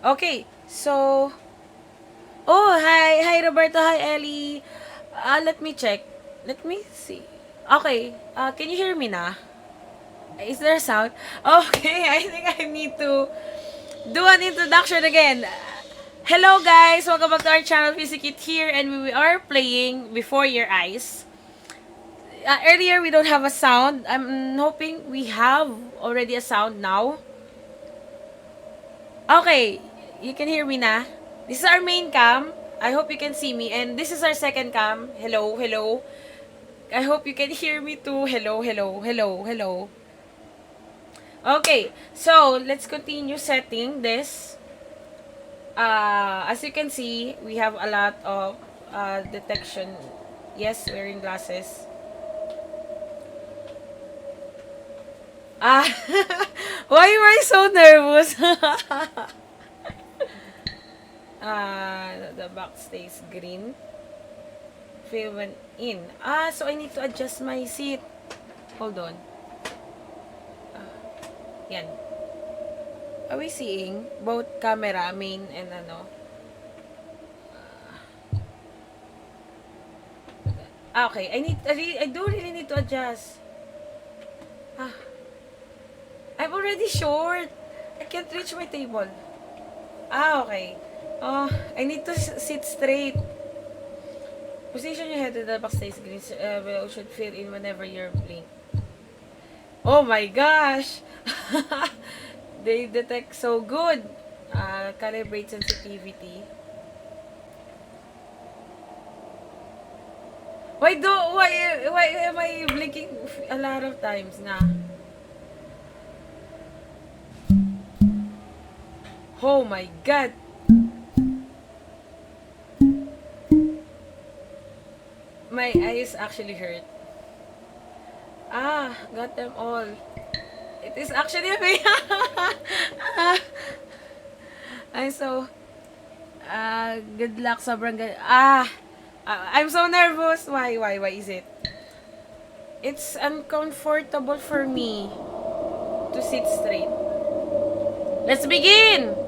Okay, so... Oh, hi Roberto, hi Ellie. Let me check. Let me see. Okay, can you hear me na? Is there a sound? Okay, I think I need to do an introduction again. Hello guys, welcome back to our channel, Physicit here, and we are playing Before Your Eyes. Earlier, we don't have a sound. I'm hoping we have already a sound now. Okay, you can hear me na. This is our main cam. I hope you can see me. And this is our second cam. Hello, hello. I hope you can hear me too. Hello, hello, hello, hello. Okay, so let's continue setting this. As you can see, we have a lot of detection. Yes, wearing glasses. Ah, why am I so nervous? The back stays green. Fill when in. So I need to adjust my seat. Hold on. Yan. Are we seeing both camera, main and ano? Okay. I do really need to adjust. I'm already short. I can't reach my table. Okay. Oh, I need to sit straight. Position your head to the backstage green should fill in whenever you're blink. Oh my gosh! They detect so good. Calibrate sensitivity. Why am I blinking a lot of times na? Oh my god! My eyes actually hurt. Got them all. It is actually a me. I'm so good luck, sobrang good. I'm so nervous. Why is it? It's uncomfortable for me to sit straight. Let's begin.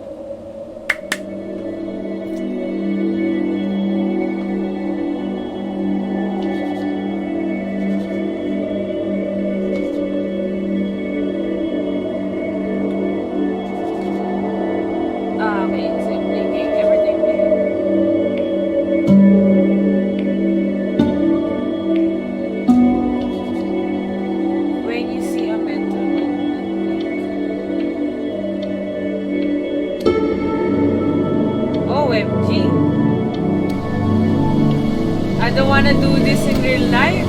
I don't wanna do this in real life.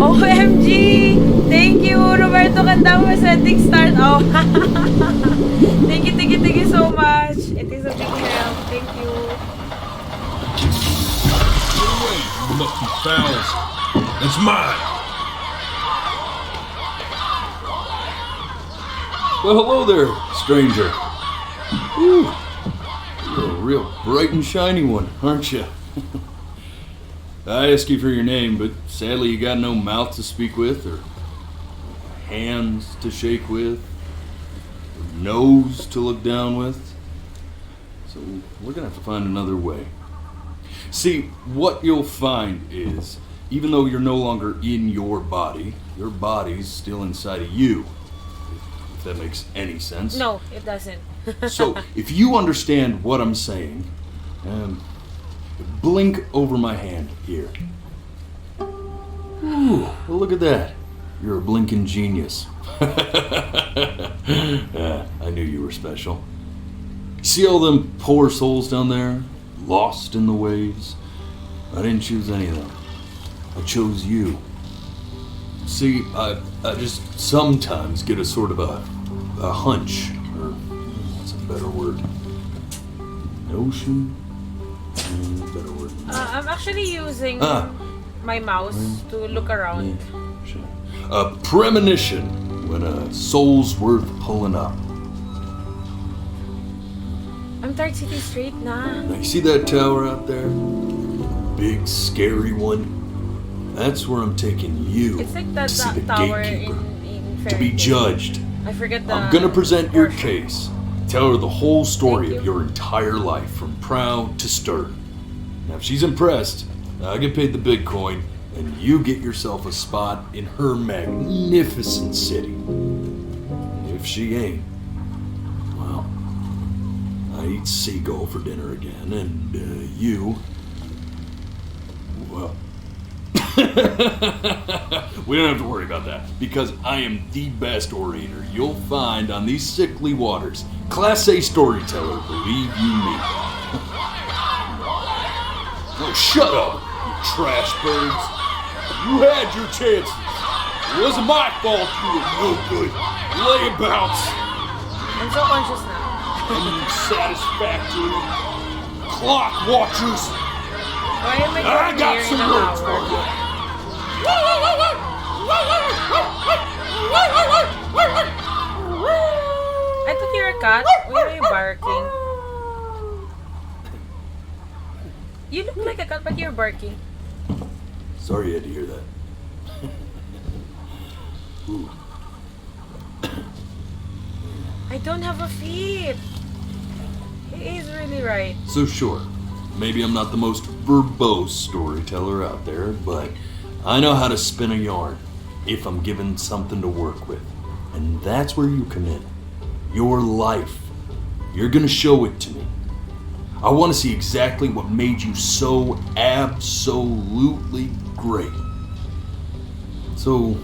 OMG! Thank you, Roberto Candamo, for sending start. Oh, thank you so much. It is a big help. Thank you. Get away, you lucky fowls. It's mine. Well, hello there, stranger. Ooh, you're a real bright and shiny one, aren't you? I asked you for your name, but sadly you got no mouth to speak with, or hands to shake with, or nose to look down with. So we're gonna have to find another way. See, what you'll find is, even though you're no longer in your body's still inside of you. If that makes any sense. No, it doesn't. So, if you understand what I'm saying, blink over my hand here. Ooh, well, look at that. You're a blinking genius. I knew you were special. See all them poor souls down there, lost in the waves? I didn't choose any of them. I chose you. See, I just sometimes get a sort of a hunch, or what's a better word? Notion? Better word. I'm actually using my mouse to look around. Yeah, sure. A premonition when a soul's worth pulling up. I'm Third City Street na. Now, you see that tower out there? Big, scary one? That's where I'm taking you It's like that to see the tower gatekeeper. in To Fairy be Tale. judged. I forget the. I'm gonna present your portion. case. Tell her the whole story Thank of you. your entire life, from proud to stern. Now, if she's impressed, I get paid the Bitcoin, and you get yourself a spot in her magnificent city. If she ain't, well, I eat seagull for dinner again, and you, well, we don't have to worry about that, because I am the best orator you'll find on these sickly waters. Class A storyteller, believe you me. Oh, shut up, you trash birds. You had your chances. It wasn't my fault you were no good. Layabouts, I'm so conscious now. unsatisfactory clock watchers. Why am I I going got here in some an words for hour? you. I thought you're a cat. Why are you barking? You look like a cat, but you're barking. Sorry you had to hear that. Ooh. I don't have a feet. He is really right. So sure, maybe I'm not the most verbose storyteller out there, but I know how to spin a yarn if I'm given something to work with. And that's where you come in. Your life. You're gonna show it to me. I want to see exactly what made you so absolutely great. So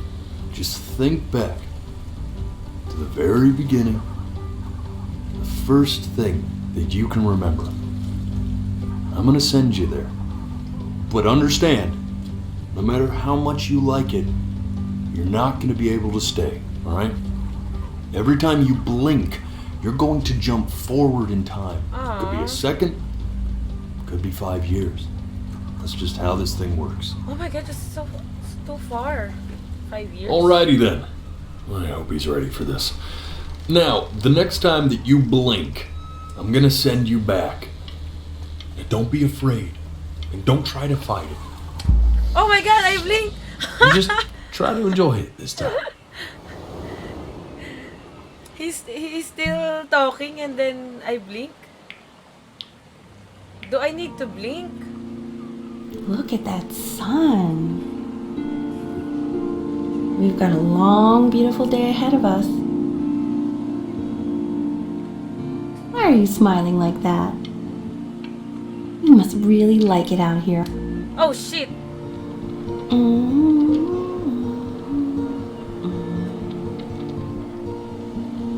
just think back to the very beginning, the first thing that you can remember. I'm gonna send you there. But understand, no matter how much you like it, you're not gonna be able to stay, alright? Every time you blink, you're going to jump forward in time. Could be Aw. a second, could be 5 years. That's just how this thing works. Oh my god, this is so it's too far. 5 years. Alrighty then. I hope he's ready for this. Now, the next time that you blink, I'm gonna send you back. Now, don't be afraid. And don't try to fight it. Oh my god, I blinked. You just try to enjoy it this time. He's still talking and then I blink. Do I need to blink? Look at that sun. We've got a long, beautiful day ahead of us. Why are you smiling like that? You must really like it out here. Oh shit.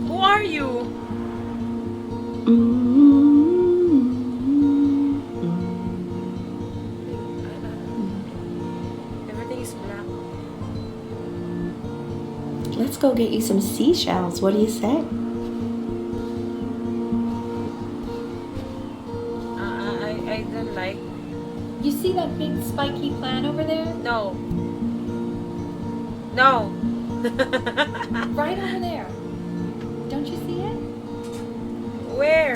Who are you? Everything is black. Let's go get you some seashells. What do you say? I don't like. You see that big spiky plant over there? No. No. Right over there. Don't you see it? Where?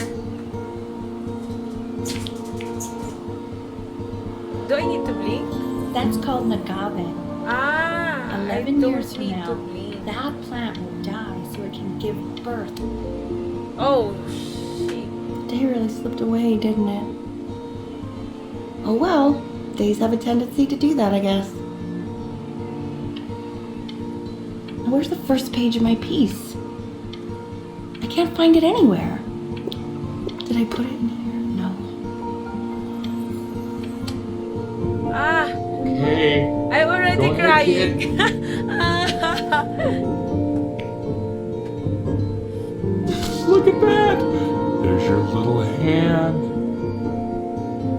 Do I need to blink? That's called Nagave. Ah, 11 I don't years from need now, to blink. that plant will die so it can give birth. Oh shit. Day really slipped away, didn't it? Oh well, days have a tendency to do that, I guess. Now, where's the first page of my piece? I can't find it anywhere. Did I put it in here? No. Ah, Hey, I'm already Go ahead, crying. look at that. There's your little hand.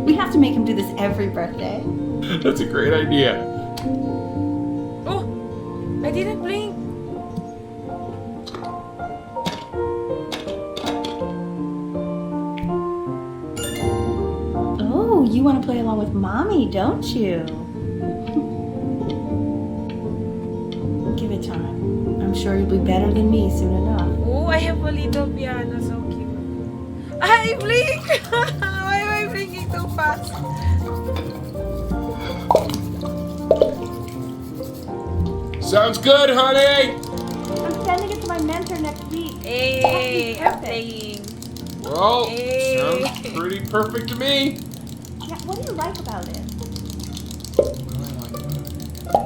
We have to make him do this every birthday. That's a great idea. Oh, I didn't blink. Oh, you want to play along with mommy, don't you? Give it time. I'm sure you'll be better than me soon enough. Oh, I have a little piano, so cute. I blink! Why am I blinking too fast? Sounds good, honey. I'm sending it to my mentor next week. Hey, I'm Perfect. playing. Well, Hey. sounds pretty perfect to me. Yeah, what do you like about it?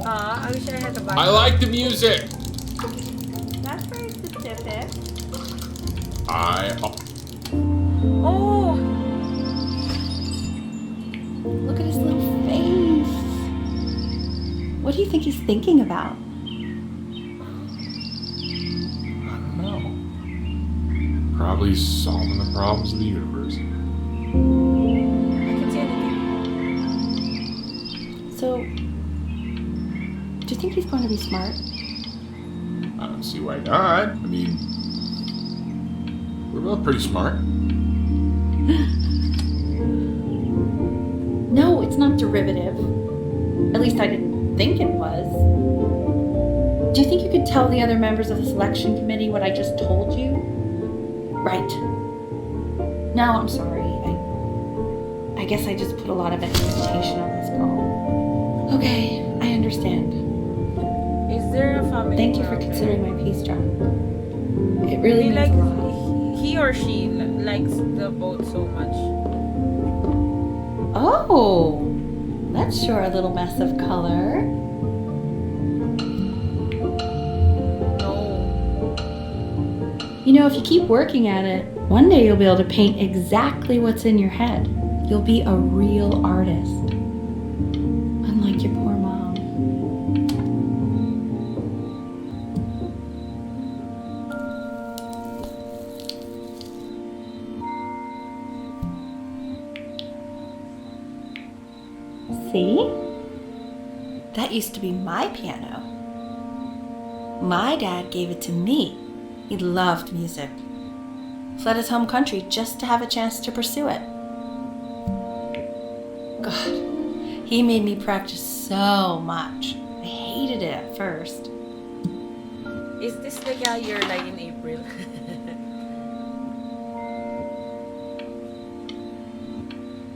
I wish I had a button. I like the music. That's very specific. Oh! Look at his little face. What do you think he's thinking about? I don't know. Probably solving the problems of the universe. I can see anything. So, do you think he's going to be smart? I don't see why not. I mean, we're both pretty smart. No, it's not derivative. At least I didn't think it was. Do you think you could tell the other members of the selection committee what I just told you? Right. No, I'm sorry. I guess I just put a lot of expectation on this call. Okay, I understand. Is there a family Thank you for problem? considering my piece, John. It really He means likes, a lot. he or she likes the boat so much. Oh, that's sure a little mess of color. No. You know, if you keep working at it, one day you'll be able to paint exactly what's in your head. You'll be a real artist. Unlike your poor mom. See? That used to be my piano. My dad gave it to me. He loved music. Fled his home country just to have a chance to pursue it. God, he made me practice so much. I hated it at first. Is this the guy you're like in April?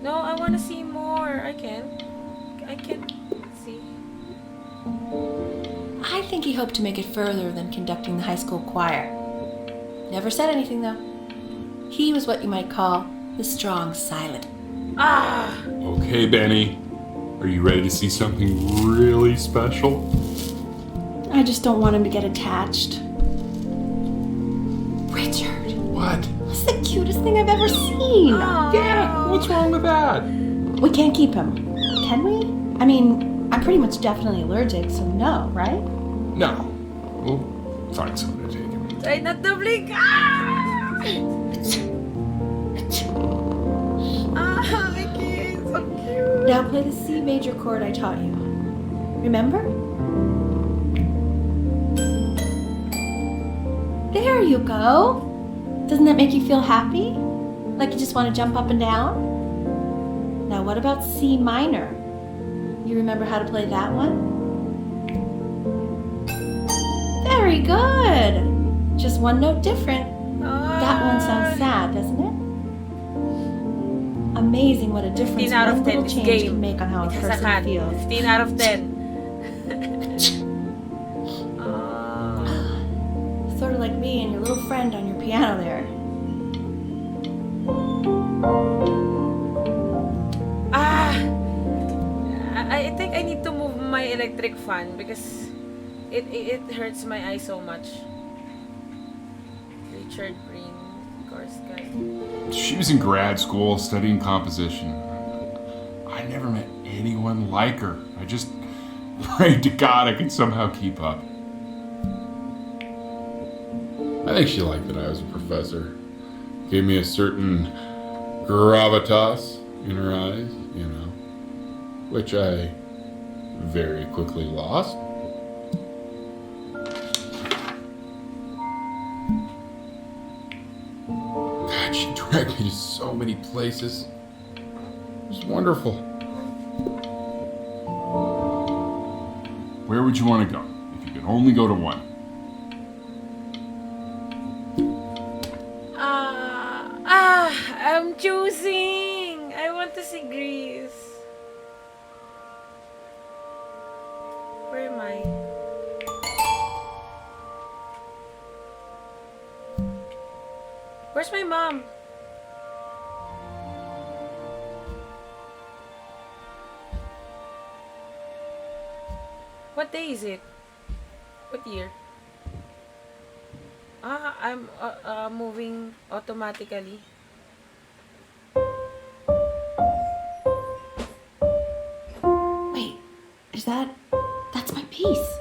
No, I want to see more. I can see. I think he hoped to make it further than conducting the high school choir. Never said anything though. He was what you might call the strong silent. Ah! Okay, Benny. Are you ready to see something really special? I just don't want him to get attached. Richard, What? that's the cutest thing I've ever seen. Yeah, what's wrong with that? We can't keep him, can we? I mean, I'm pretty much definitely allergic, so no, right? No. We'll find someone to take him. Try not to blink. Ah! Ah, Mickey, so cute. Now play the C major chord I taught you. Remember? There you go. Doesn't that make you feel happy? Like you just want to jump up and down? Now what about C minor? You remember how to play that one? Very good. Just one note different. That one sounds sad, doesn't it? Amazing what a difference 15 out of one 10 little this change game. can make on how a It's a person cat. feels. 15 out of 10. Ah. Sort of like me and your little friend on your piano there. Ah! I think I need to move my electric fan because it hurts my eye so much. Richard Green, of course, guys. She was in grad school studying composition. I never met anyone like her. I just prayed to God I could somehow keep up. I think she liked that I was a professor. Gave me a certain gravitas in her eyes, you know, which I very quickly lost. God, she dragged me to so many places. It was wonderful. Where would you want to go if you could only go to one? I'm choosing. I want to see Greece. Where am I? Where's my mom? What day is it? What year? I'm moving automatically. Wait, that's my piece.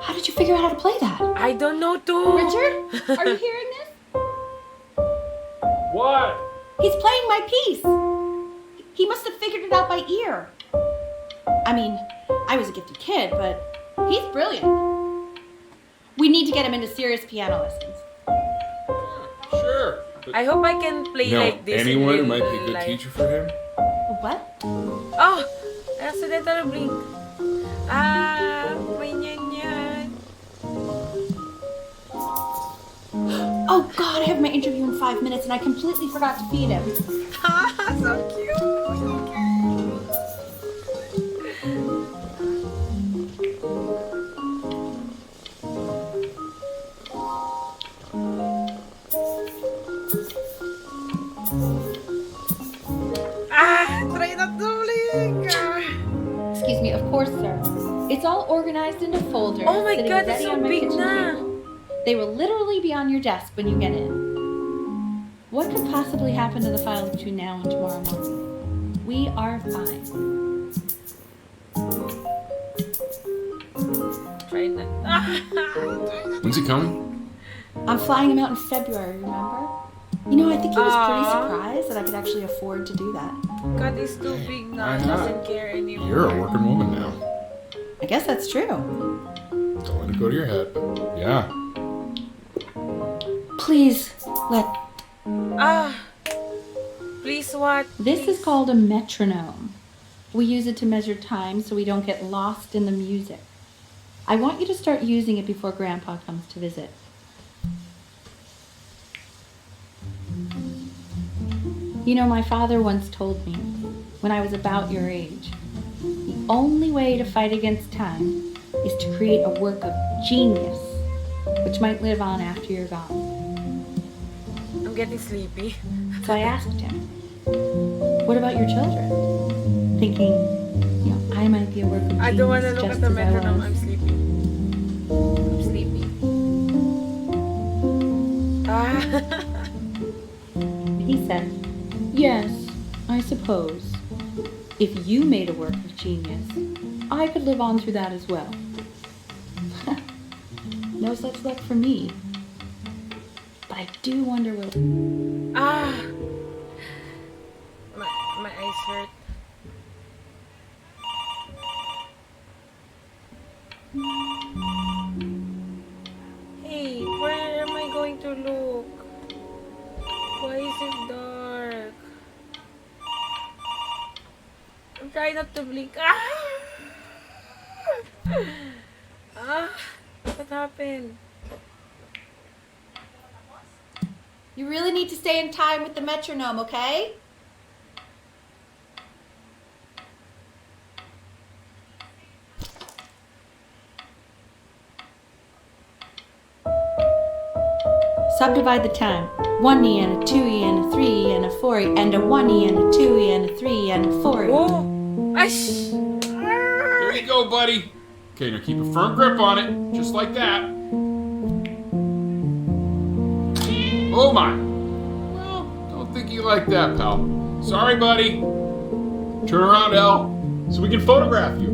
How did you figure out how to play that? I don't know too. Richard, are you hearing this? What? He's playing my piece. He must have figured it out by ear. I mean, I was a gifted kid, but he's brilliant. We need to get him into serious piano lessons. Sure. But I hope I can play you know like this. in anyone who real might be a good life. teacher for him? What? Oh! I accidentally blink. May nyan. Oh God, I have my interview in 5 minutes and I completely forgot to feed him. So cute. So try not to blink. Excuse me, of course, sir. It's all organized into folders. Oh my sitting God, ready it's so on my big kitchen na. table. They will literally be on your desk when you get in. What could possibly happen to the files between now and tomorrow morning? We are fine. Try not. When's he coming? I'm flying him out in February, remember? You know, I think he was pretty Aw. surprised that I could actually afford to do that. God is too big now. Why He not? doesn't care anymore. You're a working woman now. I guess that's true. Don't let it go to your head, but yeah. Please, let. Please what? This is called a metronome. We use it to measure time so we don't get lost in the music. I want you to start using it before Grandpa comes to visit. You know, my father once told me, when I was about your age, the only way to fight against time is to create a work of genius, which might live on after you're gone. I'm getting sleepy. So I asked him, what about your children? Thinking, you know, I might be a work of genius I don't want to look just at the as I metronome. was. I'm sleepy. I'm sleepy. He said, yes, I suppose. If you made a work of genius, I could live on through that as well. No such luck for me. But I do wonder what... My eyes hurt. Hey, where am I going to look? Why is it dark? I'm trying not to blink. What happened? You really need to stay in time with the metronome, okay? Subdivide the time. 1E and a 2E and a 3E and a 4E and a 1E and a 2E and a 3E and a 4E. Oh! Ash! There you go, buddy. Okay, now keep a firm grip on it, just like that. Oh my. Well, don't think you like that, pal. Sorry, buddy. Turn around, Al, so we can photograph you.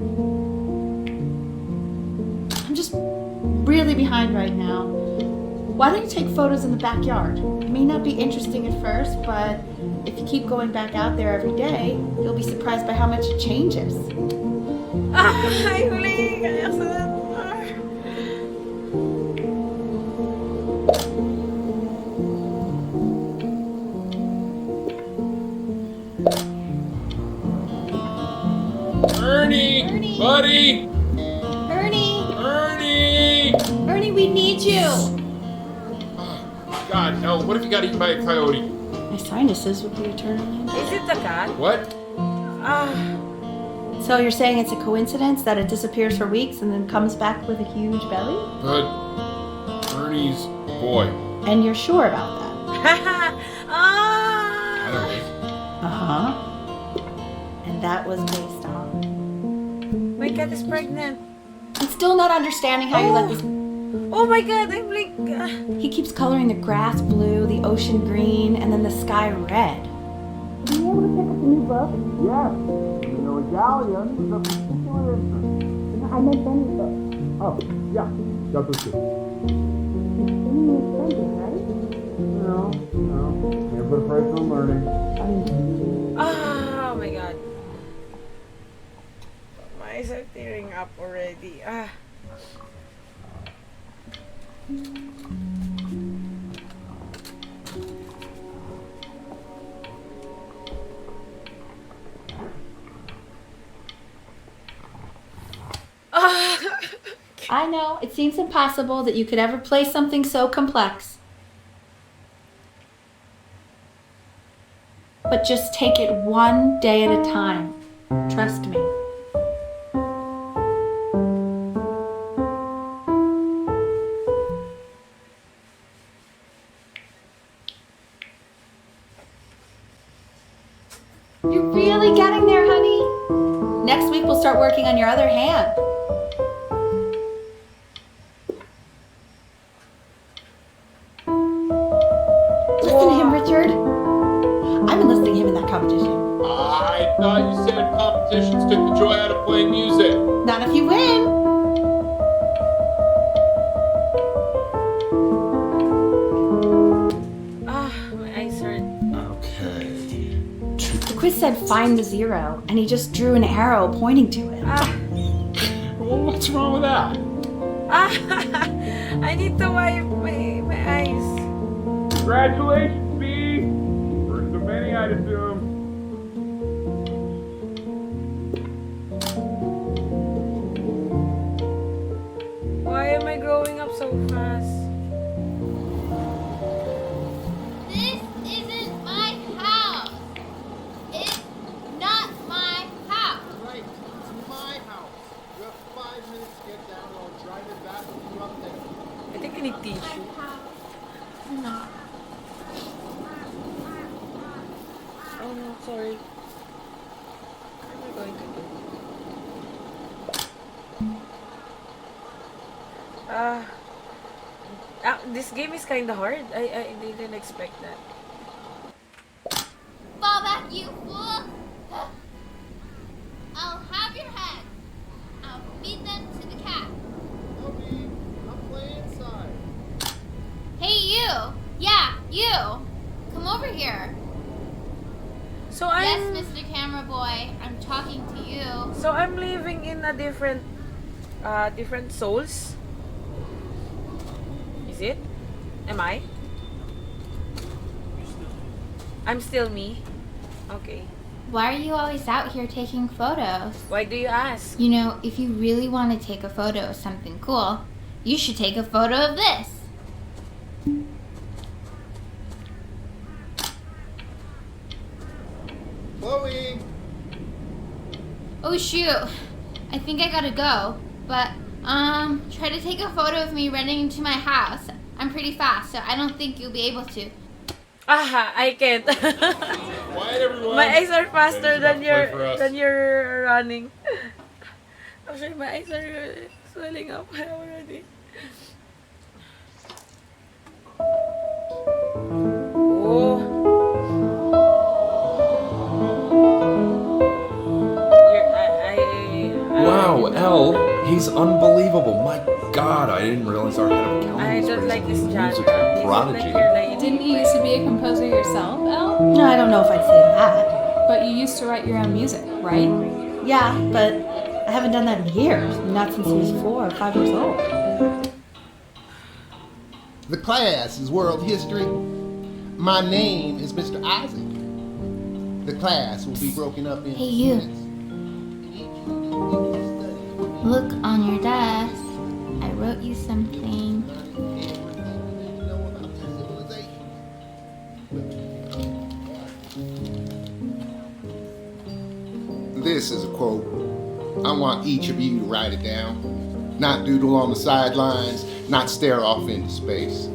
I'm just really behind right now. Why don't you take photos in the backyard? It may not be interesting at first, but if you keep going back out there every day, you'll be surprised by how much it changes. I blink! I accident. Ernie! Buddy! Ernie! Ernie! Ernie, we need you! God, no. What if you got eaten by a coyote? I sinuses would be eternally infected. Is it the cat? What? Ah, So you're saying it's a coincidence that it disappears for weeks and then comes back with a huge belly? But Ernie's boy. And you're sure about that? I don't ah. know. Uh-huh. And that was based on... My cat is pregnant. I'm still not understanding how you let this... Oh my god, I'm like... He keeps coloring the grass blue, the ocean green, and then the sky red. Were you able to pick up the new book? Yes, you know, Italian is a particular interest. I meant Benny's book. Oh, yeah, got those two. No, can't put a price on learning. Oh my god. My eyes are tearing up already. Ah. Ah. I know, it seems impossible that you could ever play something so complex. But just take it one day at a time. Trust me. You're really getting there, honey. Next week we'll start working on your other hand. Listen to him, Richard. I'm enlisting him in that competition. I thought you said competitions took the joy out of playing music. Not if you win. Ah, my eyes hurt. Okay. The quiz said find the zero, and he just drew an arrow pointing to it. Ah. Well, what's wrong with that? Ah. I need to wipe my eyes. Congratulations, B! First of many, I'd assume. Why am I growing up so fast? This isn't my house. It's not my house. Right, it's my house. You have 5 minutes to get down, or I'll drive it back with you up there. I think I need tissue. Not. Oh no, sorry. What am I going to do? This game is kinda hard. I didn't expect that. Fall back, you fool. I'll have your head. I'll feed them to the cat. No, B, I'll play inside. Hey, you. Yeah, you. Come over here. So Yes, I'm Mr. Camera Boy. I'm talking to you. so I'm living in a different souls. Is it? Am I? I'm still me. Okay. Why are you always out here taking photos? Why do you ask? You know, if you really want to take a photo of something cool, you should take a photo of this. Chloe! Oh shoot. I think I gotta go. But try to take a photo of me running into my house. I'm pretty fast, so I don't think you'll be able to. Aha, I can't. Quiet, everyone. My eyes are faster This is than about to play for us. you're running. Actually, my eyes are swelling up already. Oh. Wow, Elle, he's unbelievable. My God, I didn't realize our head of accounting I was don't like this a genre. music Is it prodigy. like your lady? Didn't you used to be a composer yourself, Elle? No, I don't know if I'd say that. But you used to write your own music, right? Yeah, but I haven't done that in years. Not since he was 4 or 5 years old. The class is world history. My name is Mr. Isaac. The class will be broken up into Hey, you. units. Look on your desk. I wrote you something. Everything you know about civilization. This is a quote. I want each of you to write it down. Not doodle on the sidelines, not stare off into space.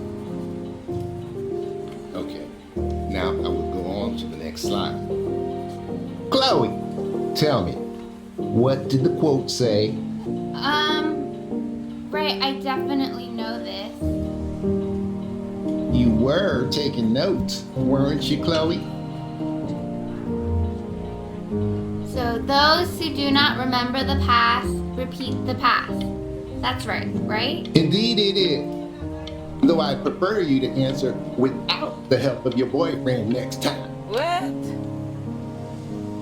Okay, now I will go on to the next slide. Chloe, tell me, what did the quote say? Right, I definitely know this. You were taking notes, weren't you, Chloe? So those who do not remember the past, repeat the past. That's right? Indeed it is. Though I prefer you to answer without the help of your boyfriend next time. What?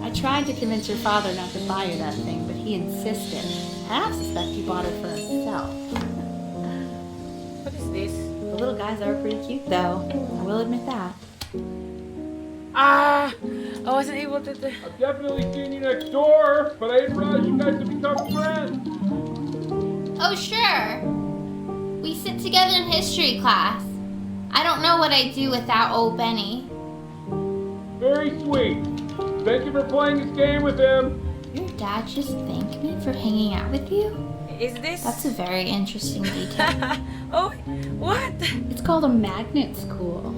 I tried to convince your father not to buy her that thing, but he insisted. And I suspect he bought it for himself. What is this? The little guys are pretty cute, though. I will admit that. Ah, I wasn't able to. I've definitely seen you next door, but I didn't realize you guys had become friends. Oh, sure. We sit together in history class. I don't know what I'd do without old Benny. Very sweet. Thank you for playing this game with him. Your dad just thanked me for hanging out with you? Is this? That's a very interesting detail. Oh, what? It's called a magnet school.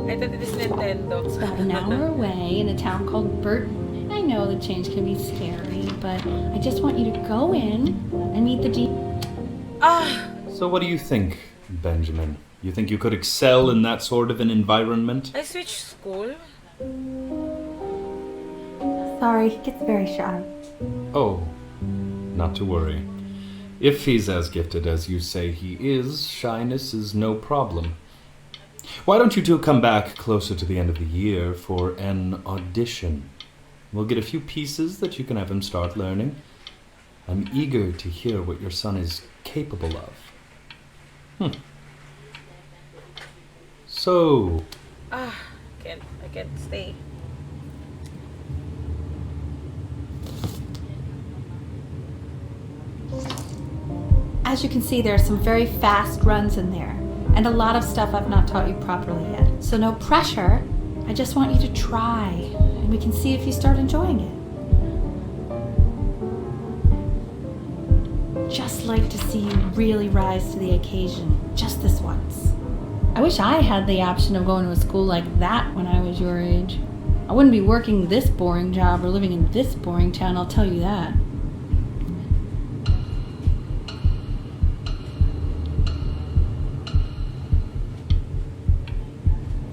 I thought it is Nintendo. It's about an hour away in a town called Burton. I know the change can be scary, but I just want you to go in and meet the dean. Ah, So what do you think, Benjamin? You think you could excel in that sort of an environment? I switched school. Sorry, he gets very shy. Oh, not to worry. If he's as gifted as you say he is, shyness is no problem. Why don't you two come back closer to the end of the year for an audition? We'll get a few pieces that you can have him start learning. I'm eager to hear what your son is capable of. So, I can't stay. As you can see, there are some very fast runs in there, and a lot of stuff I've not taught you properly yet. So no pressure. I just want you to try, and we can see if you start enjoying it. Just like to see you really rise to the occasion, just this once. I wish I had the option of going to a school like that when I was your age. I wouldn't be working this boring job or living in this boring town, I'll tell you that.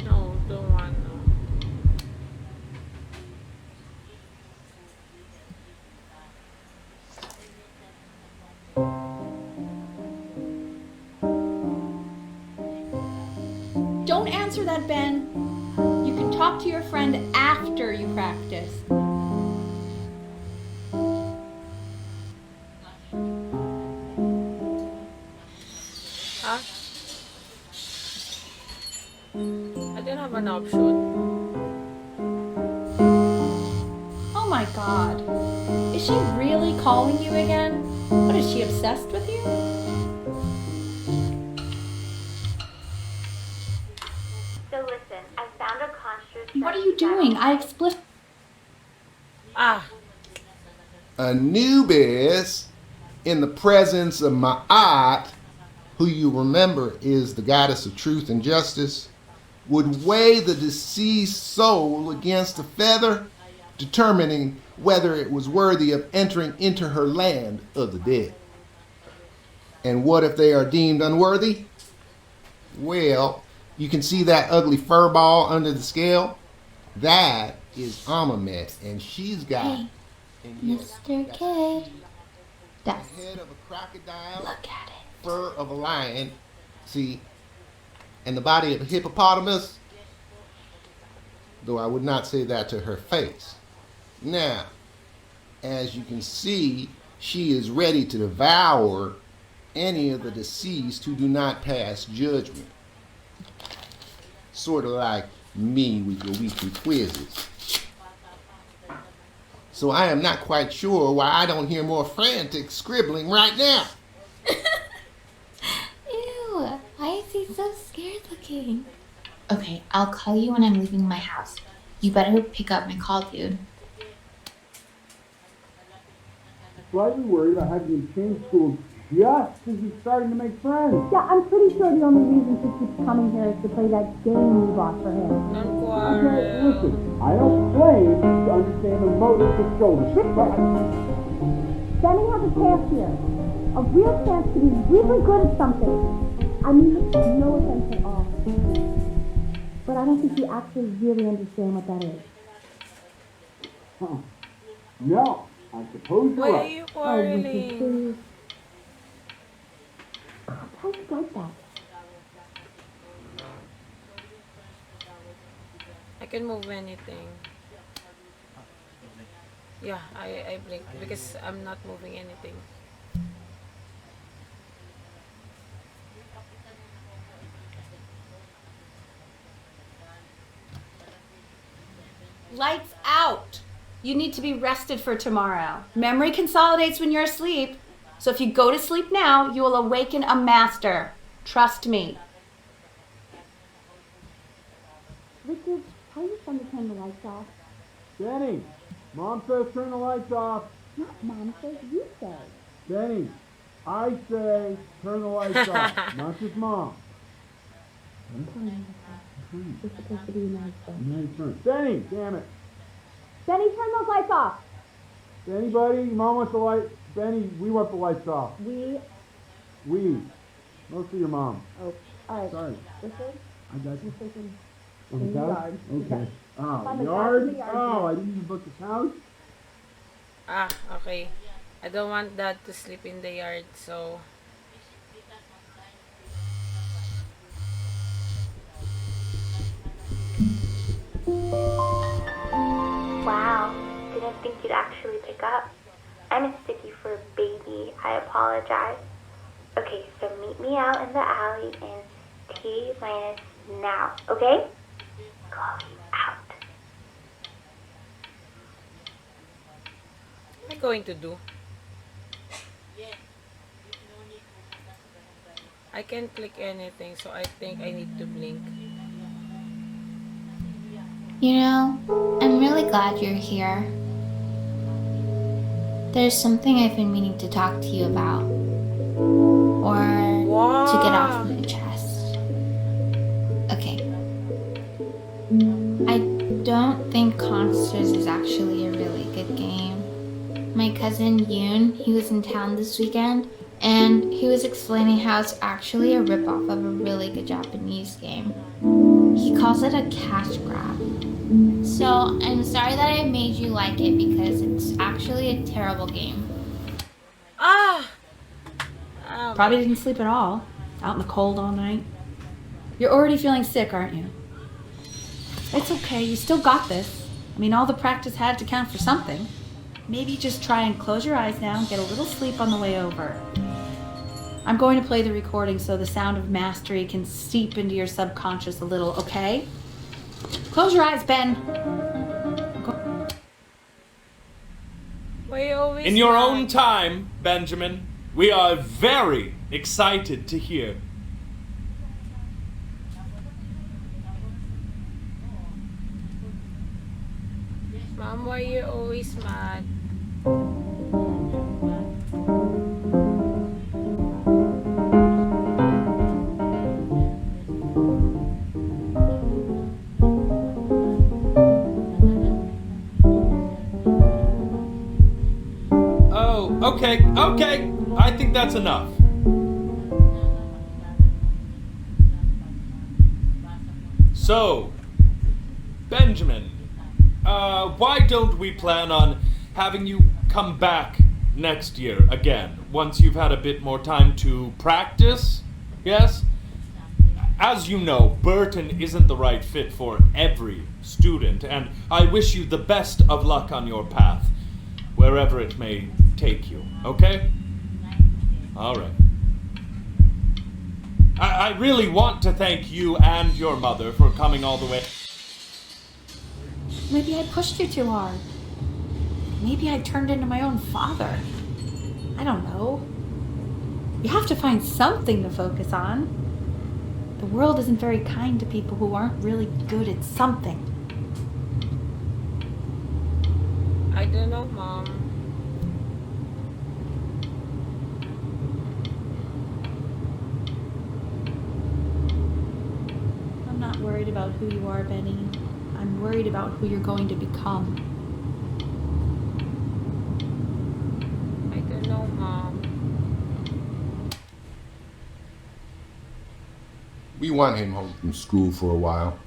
No, don't want to. Don't answer that, Ben. You can talk to your friend after you practice. Huh? I don't have an option. Oh my god. Is she really calling you again? What, is she obsessed with you? So listen, I found a construct. What are you doing? I explicitly... Ah, Anubis, in the presence of Ma'at, who you remember is the goddess of truth and justice, would weigh the deceased soul against a feather, determining whether it was worthy of entering into her land of the dead. And what if they are deemed unworthy? Well, you can see that ugly fur ball under the scale? That is Amamet, and she's got... Hey, and yes, Mr. that's Kid. the That's... head of a crocodile, Look at it. fur of a lion, see, and the body of a hippopotamus, though I would not say that to her face. Now, as you can see, she is ready to devour any of the deceased who do not pass judgment. Sort of like me with your weekly quizzes. So I am not quite sure why I don't hear more frantic scribbling right now. Ew, why is he so scared looking? Okay, I'll call you when I'm leaving my house. You better pick up my call, dude. Slightly worried about having you change schools just as he's starting to make friends. Yeah, I'm pretty sure the only reason he keeps coming here is to play that game you bought for him. Don't Okay, quarrel. listen, I don't claim to understand the motives of shoulders, but Benny has a chance here. A real chance to be really good at something. I mean, no offense at all. But I don't think you actually really understand what that is. no, I suppose you're Why are right. you Oh, quarreling? please. How do you like that? I can move anything. Yeah, I blink because I'm not moving anything. Lights out. You need to be rested for tomorrow. Memory consolidates when you're asleep. So if you go to sleep now, you will awaken a master. Trust me. Richard, tell your son to turn the lights off. Benny, Mom says turn the lights off. Not Mom says, you say. Benny, I say turn the lights off, not just Mom. It's supposed to be a nice thing. Nice turn. Benny, damn it. Benny, turn those lights off. Benny, buddy, Mom wants the light. Benny, we want the lights off. We. Mostly your mom. Oh, all right. Sorry. Richard, I got you're you. sleeping On in the yard. Okay. On Oh, the yard? couch in the yard, Oh, yeah. I didn't even book the couch? Ah, okay. I don't want Dad to sleep in the yard, so Wow, didn't think you'd actually pick up. I'm a sticky for a baby. I apologize. Okay, so meet me out in the alley in T minus now, okay? Chloe, out. what am I going to do? I can't click anything, so I think I need to blink. You know, I'm really glad you're here. There's something I've been meaning to talk to you about. Or to get off my chest. Okay. I don't think Consters is actually a really good game. My cousin Yoon, he was in town this weekend, and he was explaining how it's actually a ripoff of a really good Japanese game. He calls it a cash grab. So I'm sorry that I made you like it because it's actually a terrible game. Ah! Probably didn't sleep at all. Out in the cold all night. You're already feeling sick, aren't you? It's okay. You still got this. I mean, all the practice had to count for something. Maybe just try and close your eyes now and get a little sleep on the way over. I'm going to play the recording so the sound of mastery can seep into your subconscious a little, okay? Close your eyes, Ben. Why you always In your mad? own time, Benjamin, we are very excited to hear. Mom, why you always mad? Oh, okay. I think that's enough. So, Benjamin, why don't we plan on having you come back next year again, once you've had a bit more time to practice? Yes? As you know, Burton isn't the right fit for every student, and I wish you the best of luck on your path, wherever it may take you, okay? All right. I really want to thank you and your mother for coming all the way. Maybe I pushed you too hard. Maybe I turned into my own father. I don't know. You have to find something to focus on. The world isn't very kind to people who aren't really good at something. don't know, Mom. I'm not worried about who you are, Benny. I'm worried about who you're going to become. I don't know, Mom. We want him home from school for a while,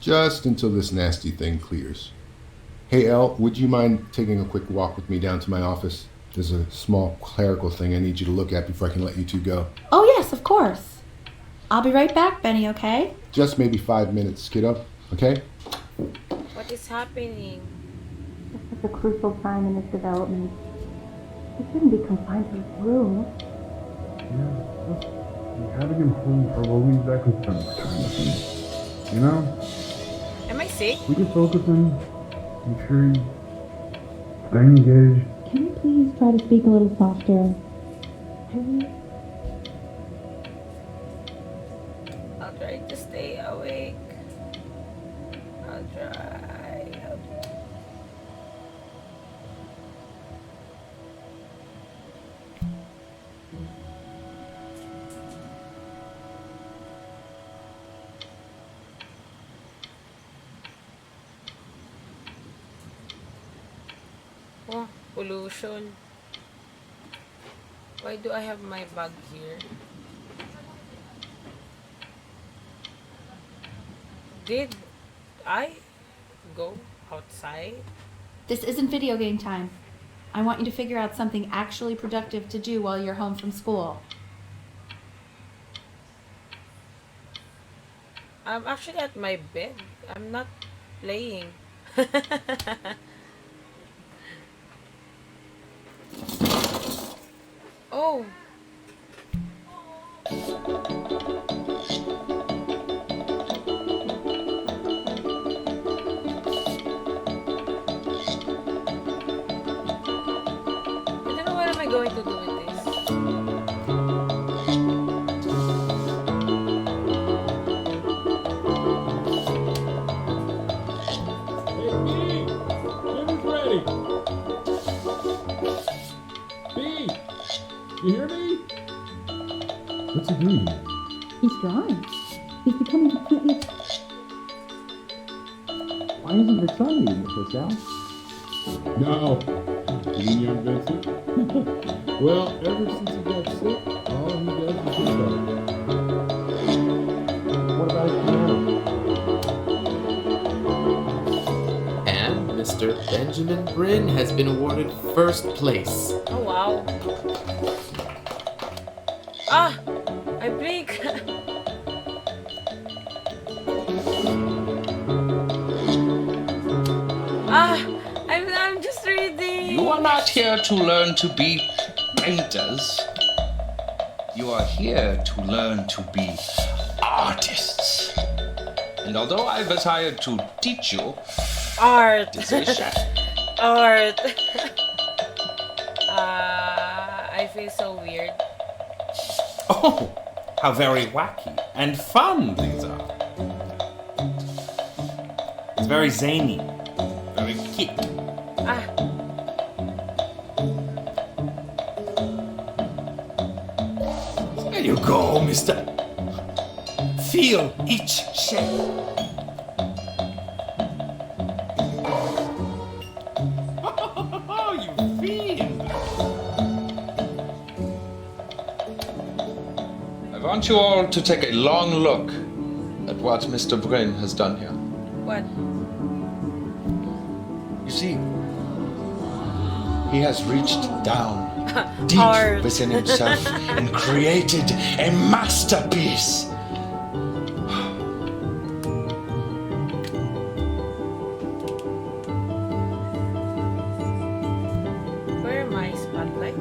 just until this nasty thing clears. Hey, Elle, would you mind taking a quick walk with me down to my office? There's a small clerical thing I need you to look at before I can let you two go. Oh, yes, of course. I'll be right back, Benny, okay? Just maybe 5 minutes, kiddo, okay? What is happening? This is a crucial time in his development. He shouldn't be confined to his room. Yeah, having him home for a while, he's back and spend more time with him. You know? Am I sick? We can focus on, make sure he's staying engaged. Can you please try to speak a little softer? I'll try to stay awake. I'll try. Oh, pollution. Why do I have my bag here? Did I go outside? This isn't video game time. I want you to figure out something actually productive to do while you're home from school. I'm actually at my bed. I'm not playing. Oh. I don't know what am I going to do with this. Hey, Bee! Dinner's ready! Bee! You hear me? What's he doing? He's drawing. He's becoming completely... Why isn't it exciting with this, Al? No. You mean young Vincent? Well, ever since he got sick, all he does is think about it. What about his piano? And Mr. Benjamin Bryn has been awarded first place. Oh wow. Ah! I blink. I'm just reading. You are not here to learn to be painters. You are here to learn to be artists. And although I was hired to teach you, Art. this is Art. I feel so weird. Oh, how very wacky and fun these are. It's very zany, very kick. Ah. There you go, mister. Feel each shape. Oh, you fiend. I want you all to take a long look at what Mr. Bryn has done here. What? You see, he has reached down deep Art. within himself and created a masterpiece. Where am I? Spotlight?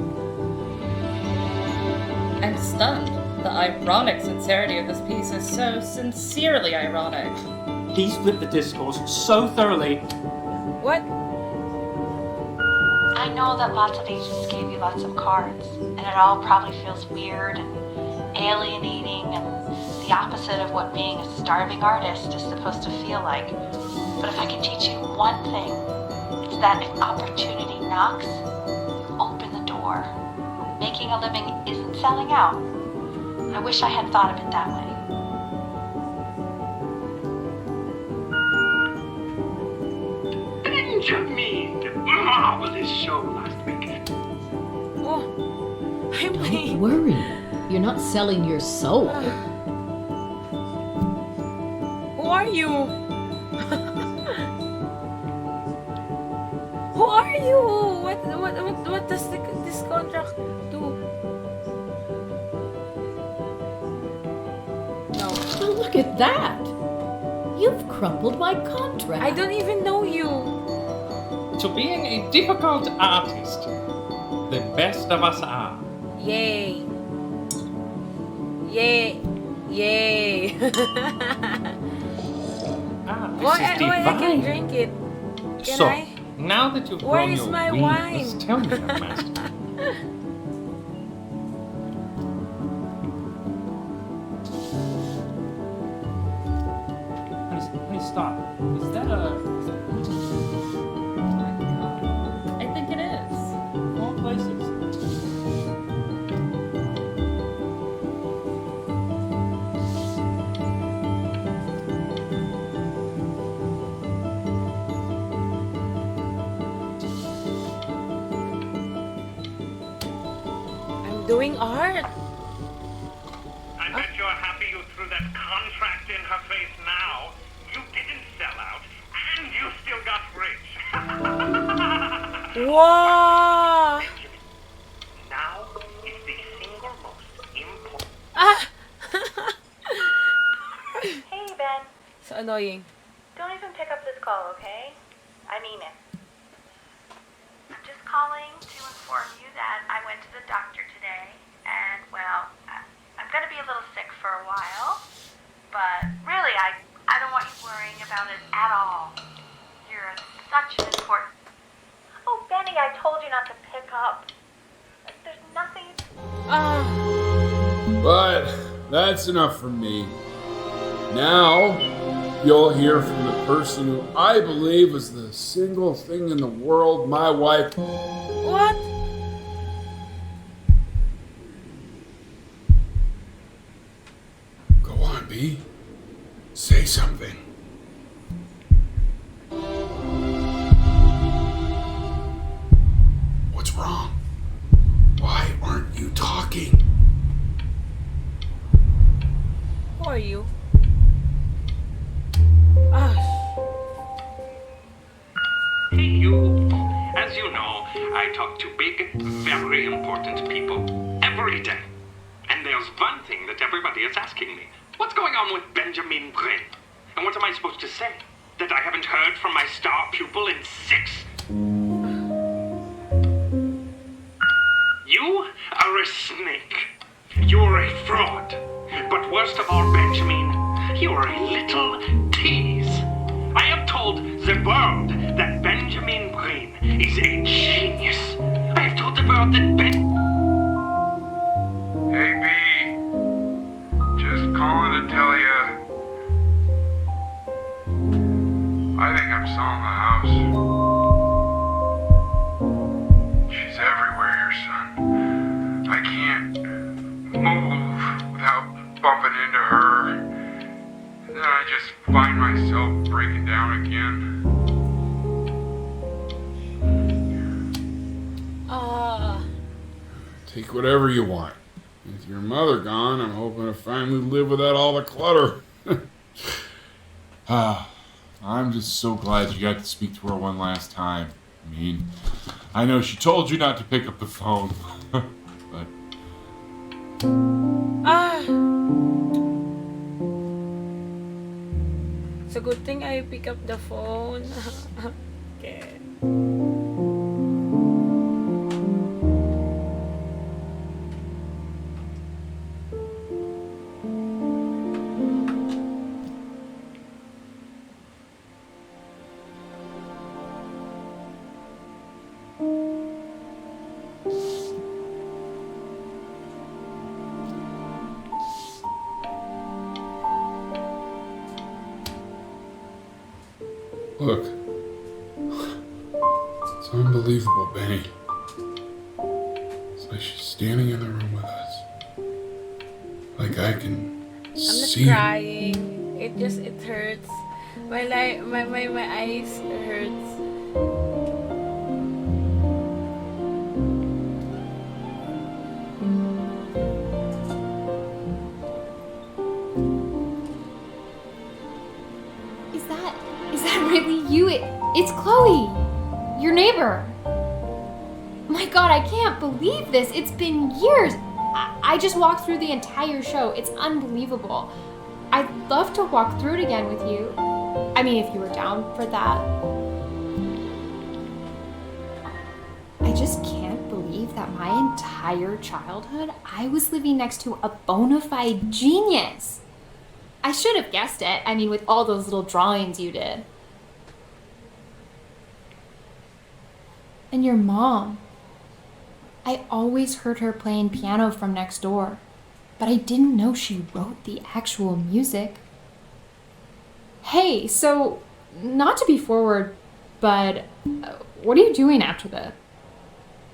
I'm stunned. The ironic sincerity of this piece is so sincerely ironic. He split the discourse so thoroughly. What? I know that lots of agents gave you lots of cards, and it all probably feels weird and alienating and the opposite of what being a starving artist is supposed to feel like. But if I can teach you one thing, it's so that if opportunity knocks, you open the door. Making a living isn't selling out. I wish I had thought of it that way. Benjamin! Marvelous show last weekend. Oh, I'm Don't worry. You're not selling your soul. Who are you? Who are you? What does this contract do? No. Oh, look at that. You've crumpled my contract. I don't even know you. To being a difficult artist, the best of us are. Yay. Yay. Yay. This is divine. I can drink it. Can So, I? now that you've Where grown is your my wings, wine? tell me, young master. Honey, stop. Is that a... I think it is. All places. I'm doing art. I bet you're happy you threw that contract in her face now. You didn't sell out, and you still got rich. Wow. Now is the single most important. Ah. Hey, Ben. So annoying. Don't even pick up this call, okay? I mean it. I'm just calling to inform you that I went to the doctor today, and, well, I'm gonna be a little sick for a while, but really, I don't want you worrying about it at all. You're such an important... Oh, Benny, I told you not to pick up. There's nothing... But that's enough from me. Now, you'll hear from the person who I believe is the single thing in the world my wife... What? Go on, B. Say something. What's wrong? Why aren't you talking? Who are you? Ah. Hey, you. As you know, I talk to big, very important people every day. And there's one thing that everybody is asking me. What's going on with Benjamin Brin? And what am I supposed to say? That I haven't heard from my star pupil in 6... You are a snake. You're a fraud. But worst of all, Benjamin, you're a little tease. I have told the world that Benjamin Brin is a genius. I have told the world that Hey, B. Just calling to tell you. I think I'm selling the house. She's everywhere here, son. I can't move without bumping into her. And then I just find myself breaking down again. Take whatever you want. With your mother gone, I'm hoping to finally live without all the clutter. I'm just so glad you got to speak to her one last time. I mean, I know she told you not to pick up the phone, but... It's a good thing I pick up the phone. Okay. Look, unbelievable, Benny. It's like she's standing in the room with us. Like I can I'm not see. crying. It hurts. My eyes hurts. Is that really you? It's Chloe, your neighbor. My God, I can't believe this. It's been years. I just walked through the entire show. It's unbelievable. I'd love to walk through it again with you. I mean, if you were down for that. I just can't believe that my entire childhood, I was living next to a bona fide genius. I should have guessed it. I mean, with all those little drawings you did. And your mom. I always heard her playing piano from next door, but I didn't know she wrote the actual music. Hey, so, not to be forward, but what are you doing after this?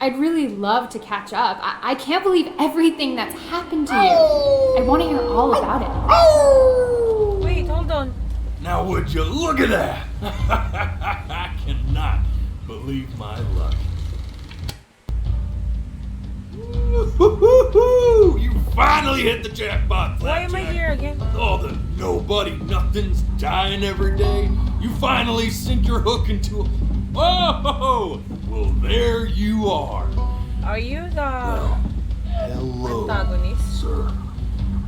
I'd really love to catch up. I can't believe everything that's happened to you. I want to hear all about it. Wait, hold on. Now would you look at that? I cannot believe my luck. Woo-hoo-hoo-hoo! You finally hit the jackpot, Why am I Flapjack. here again? Oh, the nobody nothing's dying every day. You finally sink your hook into a... Oh, well, there you are. Are you the Hello, antagonist? sir.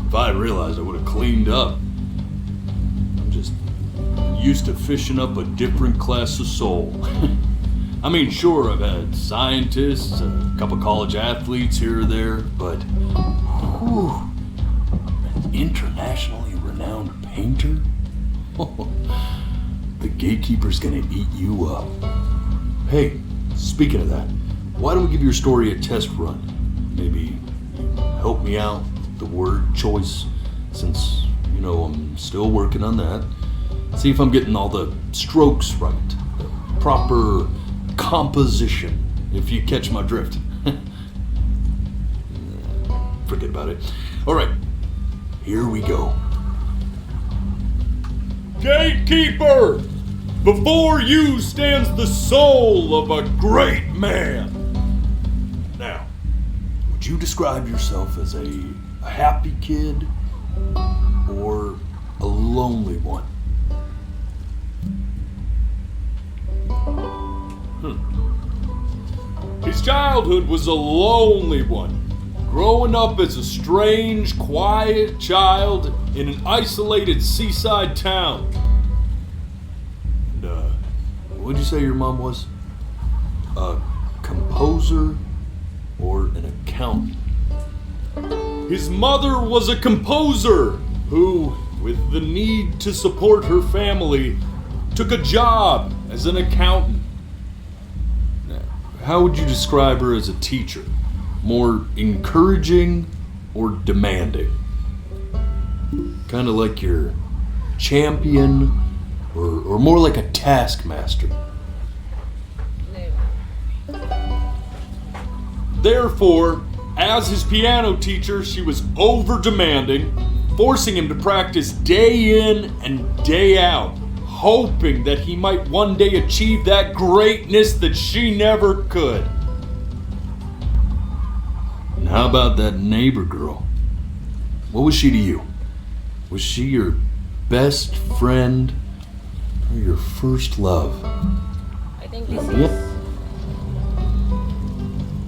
If I had realized, I would have cleaned up. I'm just used to fishing up a different class of soul. I mean, sure, I've had scientists, a couple college athletes here or there, but whew, an internationally renowned painter? The gatekeeper's gonna eat you up. Hey, speaking of that, why don't we give your story a test run? Maybe you help me out with the word choice, since, you know, I'm still working on that. See if I'm getting all the strokes right, the proper composition, if you catch my drift. Forget about it. All right, here we go. Gatekeeper! Before you stands the soul of a great man. Now, would you describe yourself as a happy kid or a lonely one? His childhood was a lonely one, growing up as a strange, quiet child in an isolated seaside town. And, what'd you say your mom was? A composer or an accountant? His mother was a composer who, with the need to support her family, took a job as an accountant. Now, how would you describe her as a teacher? More encouraging or demanding? Kind of like your champion or more like a taskmaster? Therefore, as his piano teacher, she was over-demanding, forcing him to practice day in and day out, hoping that he might one day achieve that greatness that she never could. And how about that neighbor girl? What was she to you? Was she your best friend or your first love? I think this is...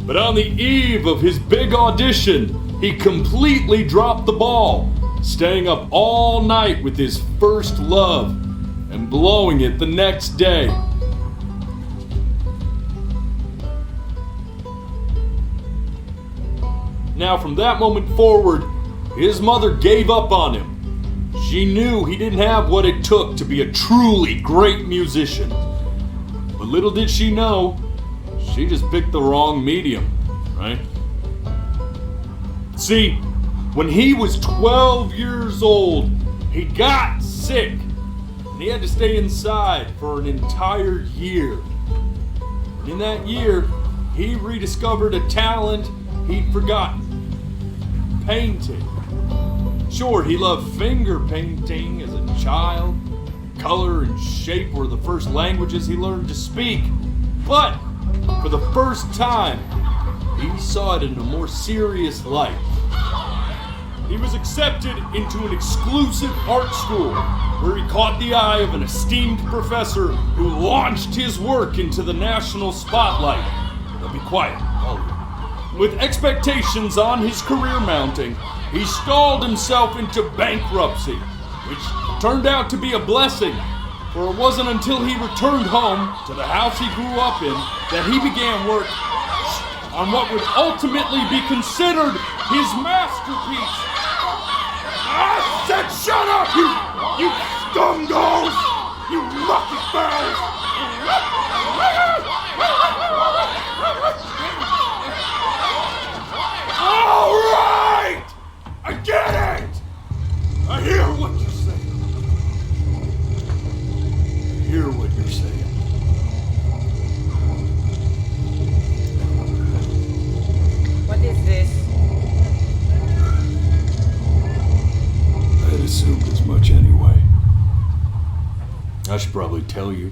But on the eve of his big audition, he completely dropped the ball, staying up all night with his first love and blowing it the next day. Now, from that moment forward, his mother gave up on him. She knew he didn't have what it took to be a truly great musician. But little did she know, she just picked the wrong medium, right? See, when he was 12 years old, he got sick, and he had to stay inside for an entire year. And In that year, he rediscovered a talent he'd forgotten. Painting. Sure, he loved finger painting as a child. Color and shape were the first languages he learned to speak. But, for the first time, he saw it in a more serious light. He was accepted into an exclusive art school where he caught the eye of an esteemed professor who launched his work into the national spotlight. Now be quiet, all of you. With expectations on his career mounting, he stalled himself into bankruptcy, which turned out to be a blessing, for it wasn't until he returned home to the house he grew up in that he began work on what would ultimately be considered his masterpiece. I said shut up, you scum dolls! You lucky bells! All right! I get it! I hear what you're saying. I hear what you're saying. What is this? I had assumed as much anyway. I should probably tell you,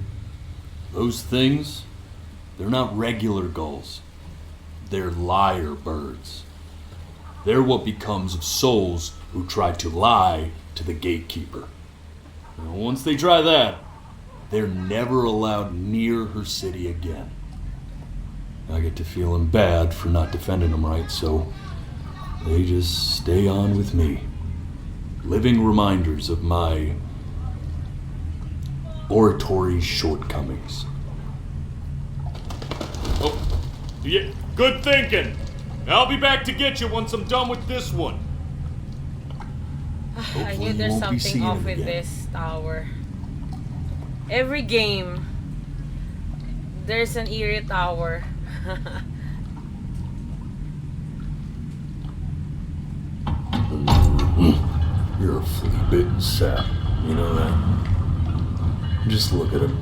those things, they're not regular gulls. They're lyre birds. They're what becomes of souls who try to lie to the gatekeeper. And once they try that, they're never allowed near her city again. I get to feeling bad for not defending them right, so they just stay on with me. Living reminders of my oratory shortcomings. Oh, yeah, good thinking. I'll be back to get you once I'm done with this one. I knew there's something off with this tower. Every game, there's an eerie tower. You're a flea-bitten sap, you know that? Just look at him.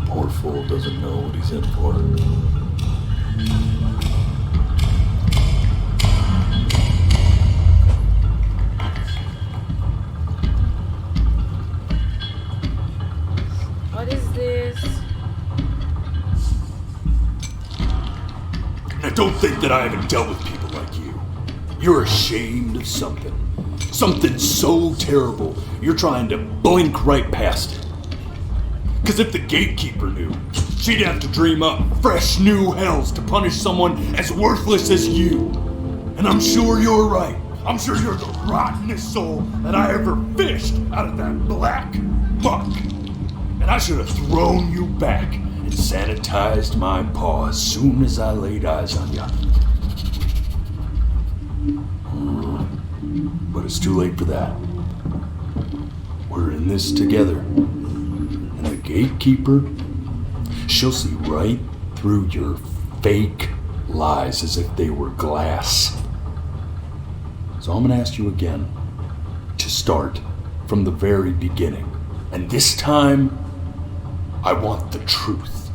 Poor fool doesn't know what he's in for. What is this? Now don't think that I haven't dealt with people like you. You're ashamed of something. Something so terrible, you're trying to blink right past it. Because if the gatekeeper knew, she'd have to dream up fresh new hells to punish someone as worthless as you. And I'm sure you're right. I'm sure you're the rottenest soul that I ever fished out of that black muck. And I should have thrown you back and sanitized my paw as soon as I laid eyes on you. But it's too late for that. We're in this together. And the gatekeeper, she'll see right through your fake lies as if they were glass. So I'm gonna ask you again to start from the very beginning. And this time, I want the truth.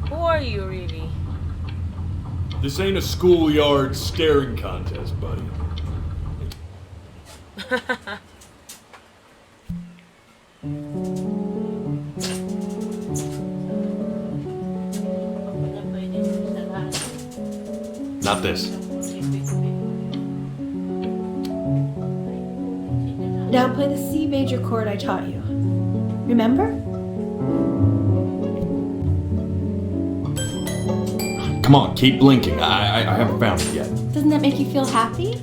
Who are you really? This ain't a schoolyard staring contest, buddy. Not this. Now play the C major chord I taught you. Remember? Come on, keep blinking. I haven't found it yet. Doesn't that make you feel happy?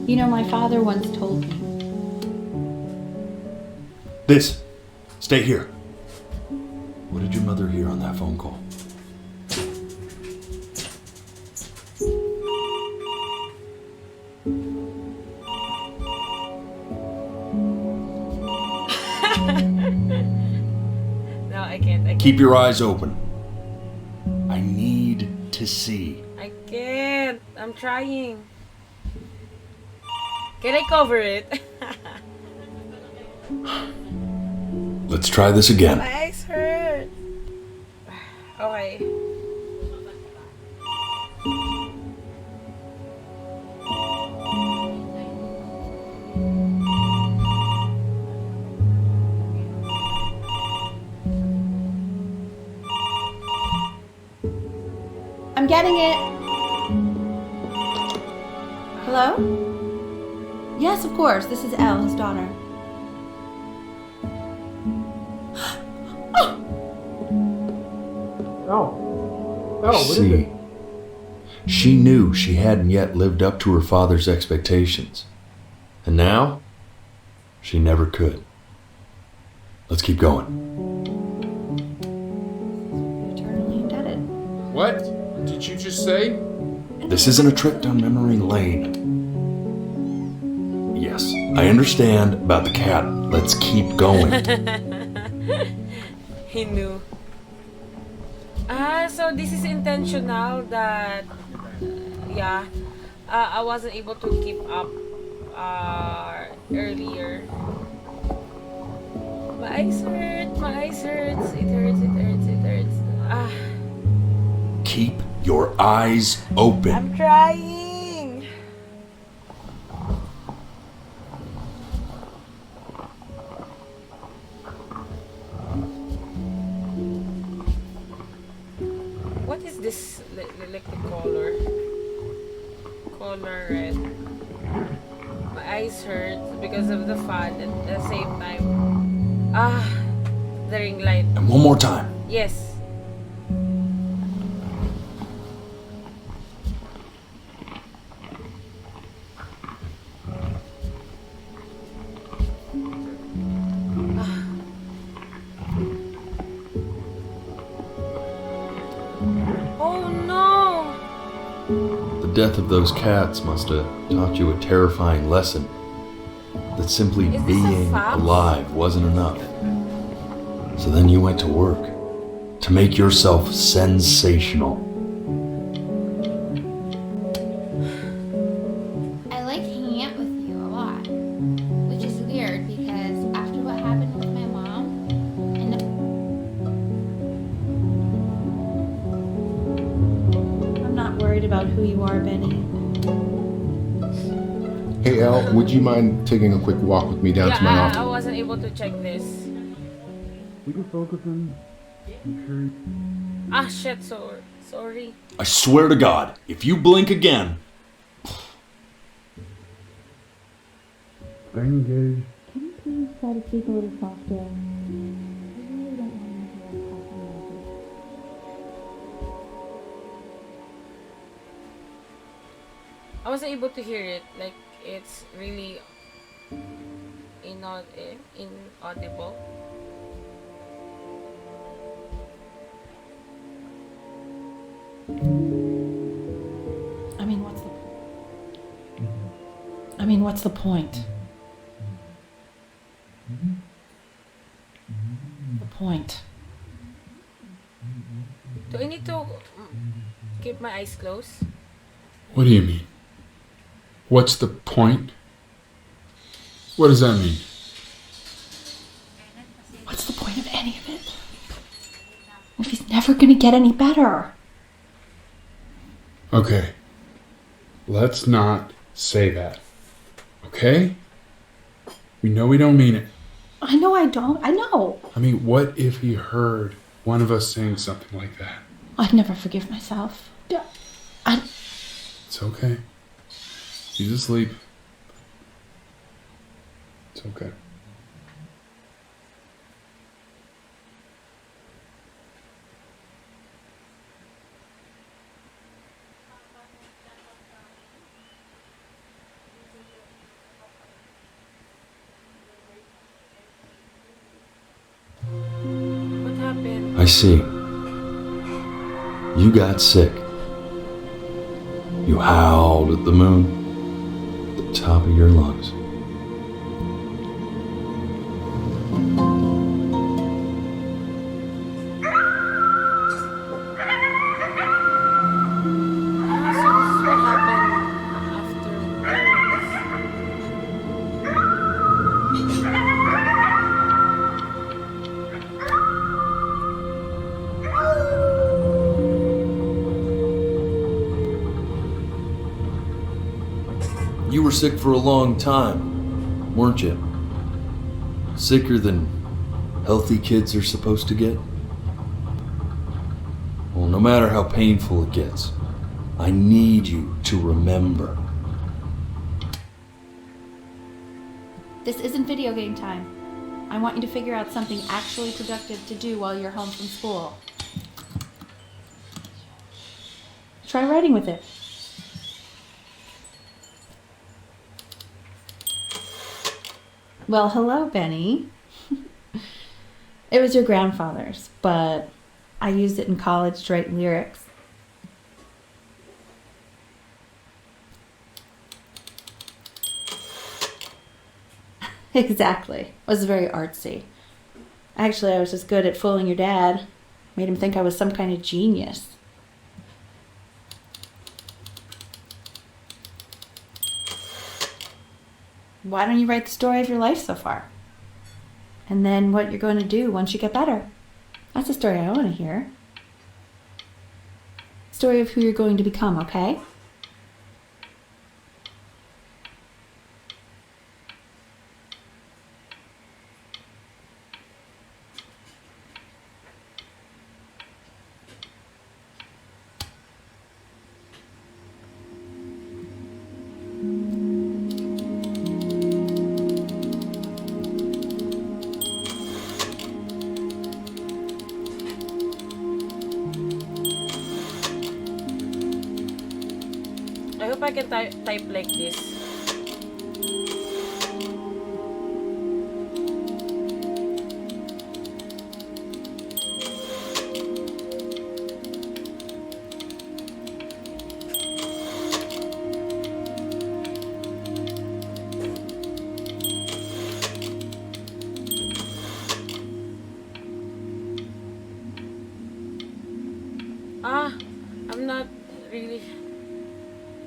You know, my father once told me. This. Stay here. What did your mother hear on that phone call? No, I can't. Keep your eyes open. I need to see. I can't. I'm trying. Can I cover it? Let's try this again. My eyes hurt. Okay. I'm getting it. Hello? Yes, of course. This is Elle, his daughter. See, she knew she hadn't yet lived up to her father's expectations. And now, she never could. Let's keep going. Eternally indebted. What did you just say? This isn't a trip down memory lane. Yes, I understand about the cat. Let's keep going. He knew. So this is intentional that, yeah, I wasn't able to keep up earlier. My eyes hurt, my eyes hurts, it hurts, it hurts, it hurts. Keep your eyes open. I'm trying. What is this, like the color? Color red. My eyes hurt because of the fan and at the same time. The ring light. And one more time. Yes. Oh no! The death of those cats must have taught you a terrifying lesson. That simply Is this a being fox? alive wasn't enough. So then you went to work to make yourself sensational. I like hanging out with you a lot, which is weird because after what happened with my mom, and I'm not worried about who you are, Benny. Hey, Elle, would you mind taking a quick walk with me down to my Yeah, office? I wasn't able to check this. We can focus on. Shit, sorry. I swear to God, if you blink again, Stay engaged. Can you please try to speak a little softer? I wasn't able to hear it. Like, it's really inaudible. I mean, what's the point? The point. Do I need to keep my eyes closed? What do you mean? What's the point? What does that mean? What's the point of any of it? If he's never gonna get any better. Okay. Let's not say that. Okay? We know we don't mean it. I know I don't. I know. I mean, what if he heard one of us saying something like that? I'd never forgive myself. It's okay. He's asleep. It's okay. What happened? I see. You got sick. You howled at the moon at the top of your lungs. You were sick for a long time, weren't you? Sicker than healthy kids are supposed to get? Well, no matter how painful it gets, I need you to remember. This isn't video game time. I want you to figure out something actually productive to do while you're home from school. Try writing with it. Well, hello, Benny. It was your grandfather's, but I used it in college to write lyrics. Exactly. It was very artsy. Actually, I was just good at fooling your dad. Made him think I was some kind of genius. Why don't you write the story of your life so far? And then what you're going to do once you get better. That's the story I want to hear. Story of who you're going to become, okay? I hope I can type like this. I'm not really...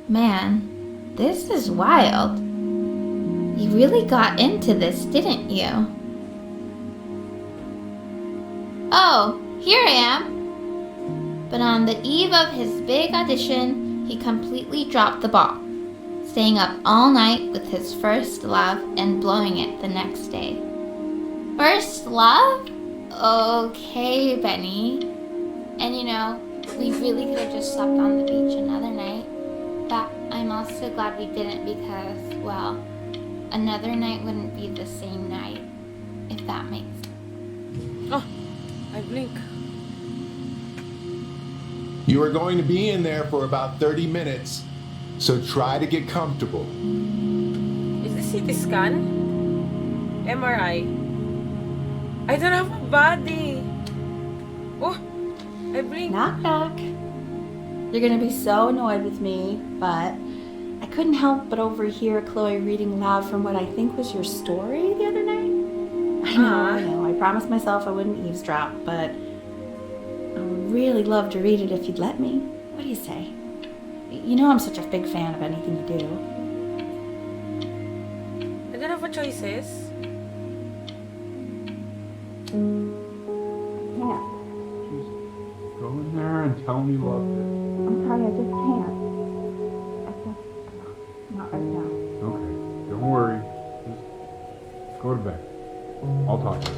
Man, this is wild. You really got into this, didn't you? Oh, here I am. But on the eve of his big audition, he completely dropped the ball, staying up all night with his first love and blowing it the next day. First love? Okay, Benny. And you know, we really could have just slept on the beach another night. But I'm also glad we didn't because, well, another night wouldn't be the same night, if that makes sense. Oh, I blink. You are going to be in there for about 30 minutes, so try to get comfortable. Is this CT scan? MRI? I don't have a body. Oh, I blink. Knock, knock. You're gonna be so annoyed with me, but I couldn't help but overhear Chloe reading aloud from what I think was your story the other night. I know. I promised myself I wouldn't eavesdrop, but I would really love to read it if you'd let me. What do you say? You know I'm such a big fan of anything you do. I don't have a choices. Can't. Go in there and tell me love it. I'm sorry, I just can't. Not right now. Okay, don't worry. Just go to bed. I'll talk to you.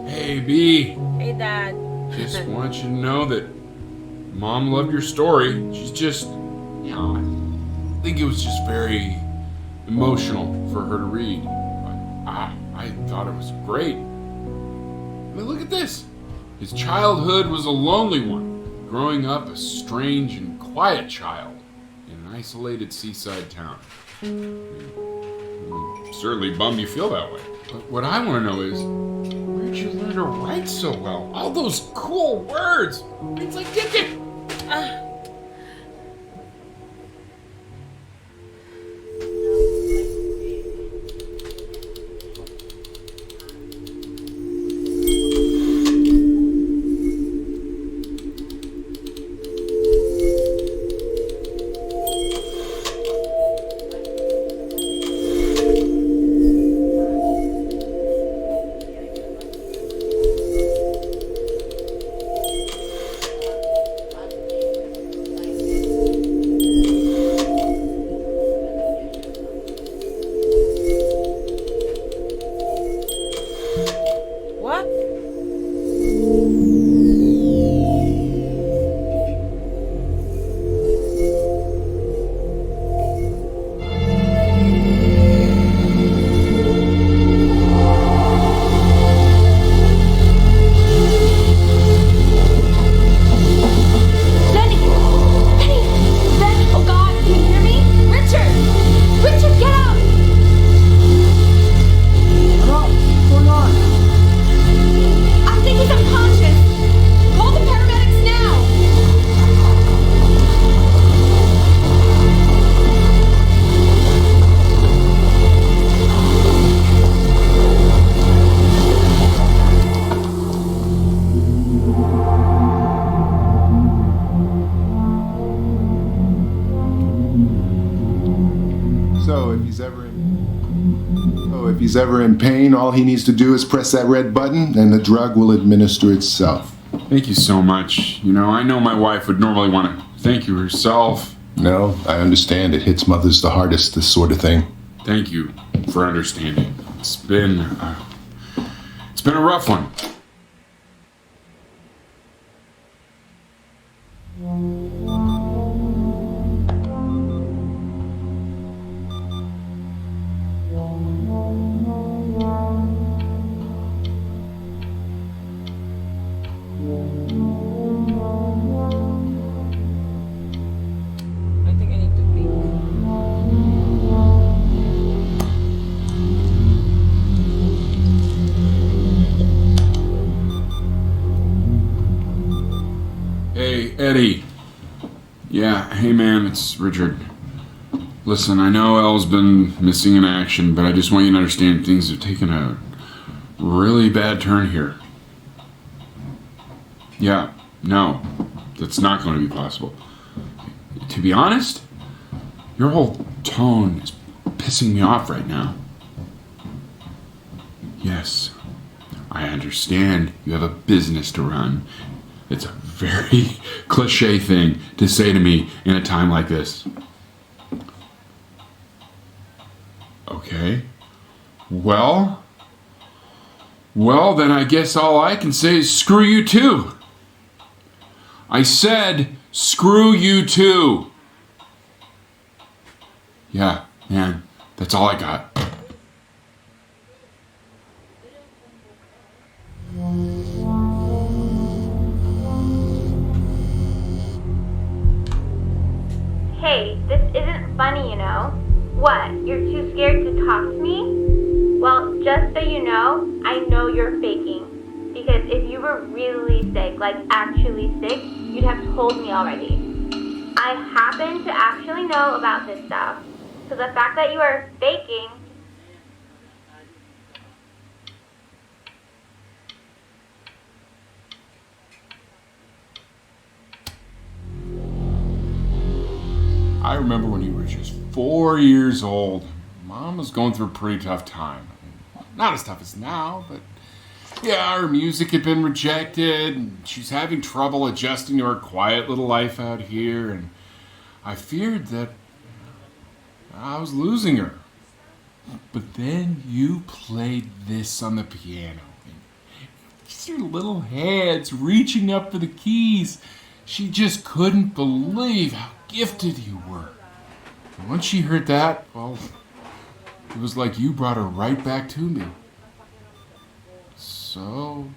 Hey, B. Hey, Dad. Just want you to know that Mom loved your story. She's just, you know, I think it was just very emotional for her to read. But I thought it was great. I mean, look at this. His childhood was a lonely one, growing up a strange and quiet child in an isolated seaside town. Certainly bummed you feel that way. But what I want to know is, where'd you learn to write so well? All those cool words! It's like Dickens! So if he's ever in pain, all he needs to do is press that red button and the drug will administer itself. Thank you so much. You know, I know my wife would normally want to thank you herself. No, I understand. It hits mothers the hardest, this sort of thing. Thank you for understanding. It's been a rough one. I think I need to pick. Hey, Eddie. Yeah, hey man, it's Richard. Listen, I know Elle's been missing in action, but I just want you to understand things have taken a really bad turn here. Yeah, no, that's not going to be possible. To be honest, your whole tone is pissing me off right now. Yes, I understand you have a business to run. It's a very cliche thing to say to me in a time like this. Okay. Well, then I guess all I can say is screw you too. I said screw you too. Yeah, man, that's all I got. Hey, this isn't funny, you know. What, you're too scared to talk to me? Well, just so you know you're faking. Because if you were really sick, like actually sick, you'd have told me already. I happen to actually know about this stuff. So the fact that you are faking... I remember when you were just 4 years old. Mom was going through a pretty tough time. Not as tough as now, but yeah, her music had been rejected, and she's having trouble adjusting to her quiet little life out here, and I feared that I was losing her. But then you played this on the piano. Just your little hands reaching up for the keys. She just couldn't believe how gifted you were. And once she heard that, well, it was like you brought her right back to me. So,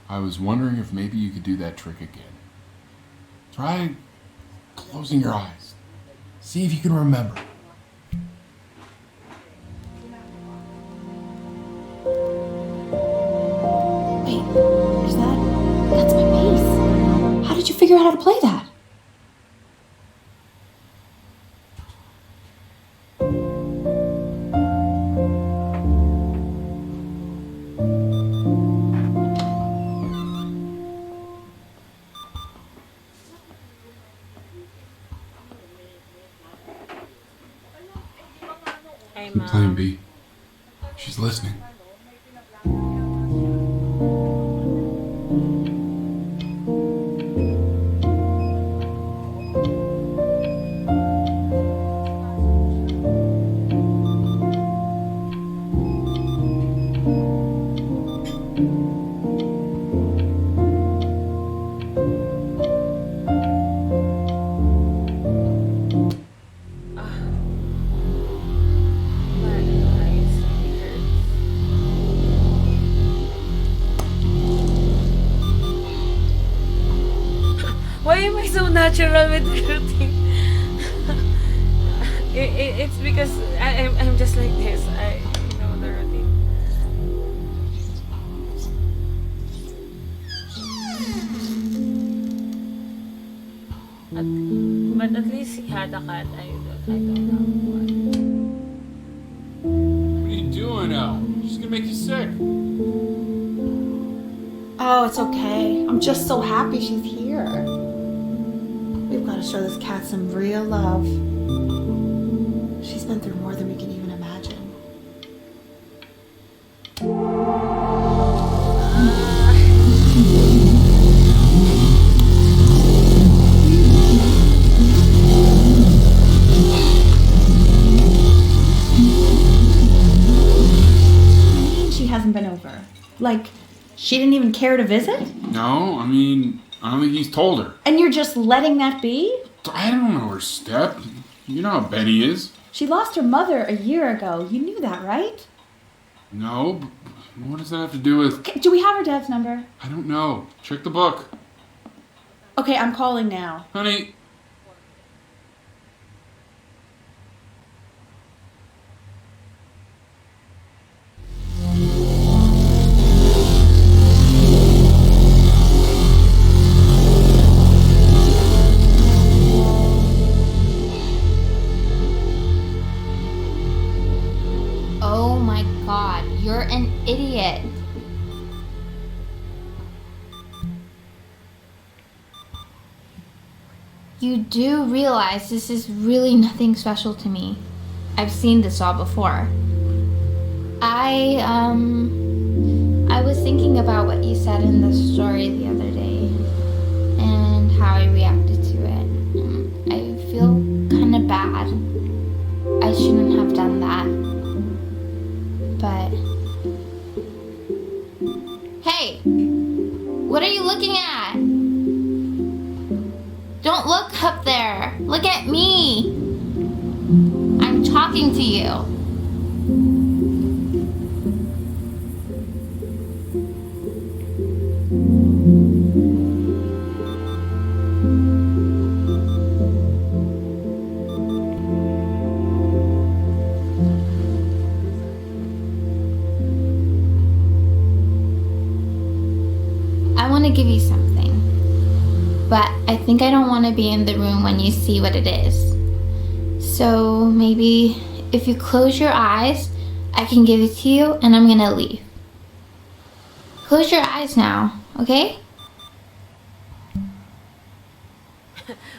I was wondering if maybe you could do that trick again. Try closing your eyes. See if you can remember. Wait, is that's my bass. How did you figure out how to play that? Hey, Keep playing, B. She's listening. Why am I so natural with the routine? It's because I'm just like this. I know the routine. But at least he had a cat. I don't know what. What are you doing now? She's gonna make you sick. Oh, it's okay. I'm just so happy she's here. We've got to show this cat some real love. She's been through more than we can even imagine. Like, she didn't even care to visit? No, I mean, I don't think he's told her. And you're just letting that be? I don't know her step. You know how Benny is. She lost her mother a year ago. You knew that, right? No, but what does that have to do with... Okay, do we have her dad's number? I don't know. Check the book. Okay, I'm calling now. Honey. Oh my god, you're an idiot. You do realize this is really nothing special to me. I've seen this all before. I was thinking about what you said in the story the other day and how I reacted to it. I feel kind of bad. I shouldn't have done that. But hey, what are you looking at? Don't look up there. Look at me. I'm talking to you. I want to give you something, but I think I don't want to be in the room when you see what it is. So maybe if you close your eyes, I can give it to you and I'm gonna leave. Close your eyes now, okay?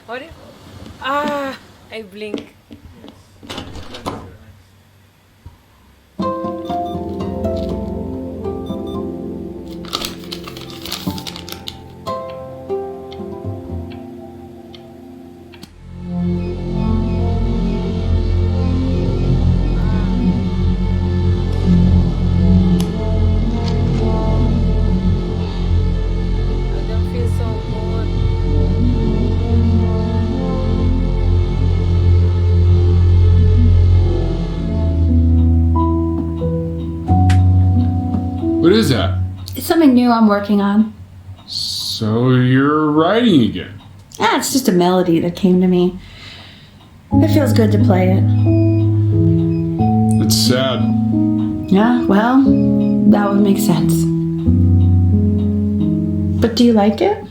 What if... I blink. What is that? It's something new I'm working on. So you're writing again? Ah, it's just a melody that came to me. It feels good to play it. It's sad. Yeah, well, that would make sense. But do you like it?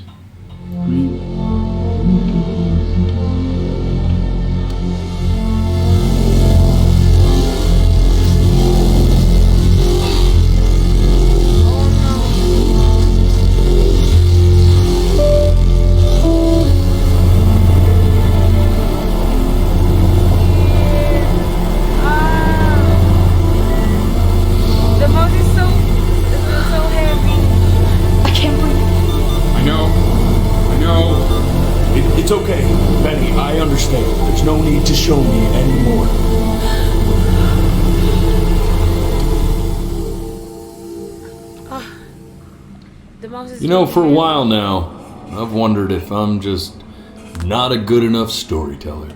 The mouse is so heavy. I can't breathe. I know. It's okay, Benny. I understand. There's no need to show me anymore. The mouse is You know, for a heavy. while now, I've wondered if I'm just not a good enough storyteller.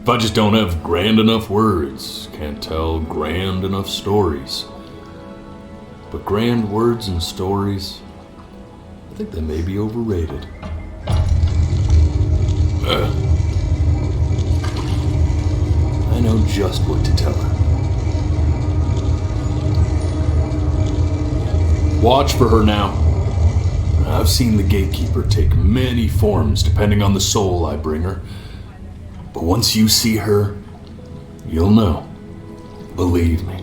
If I just don't have grand enough words, can't tell grand enough stories. But grand words and stories, I think they may be overrated. I know just what to tell her. Watch for her now. I've seen the gatekeeper take many forms depending on the soul I bring her. But once you see her, you'll know. Believe me.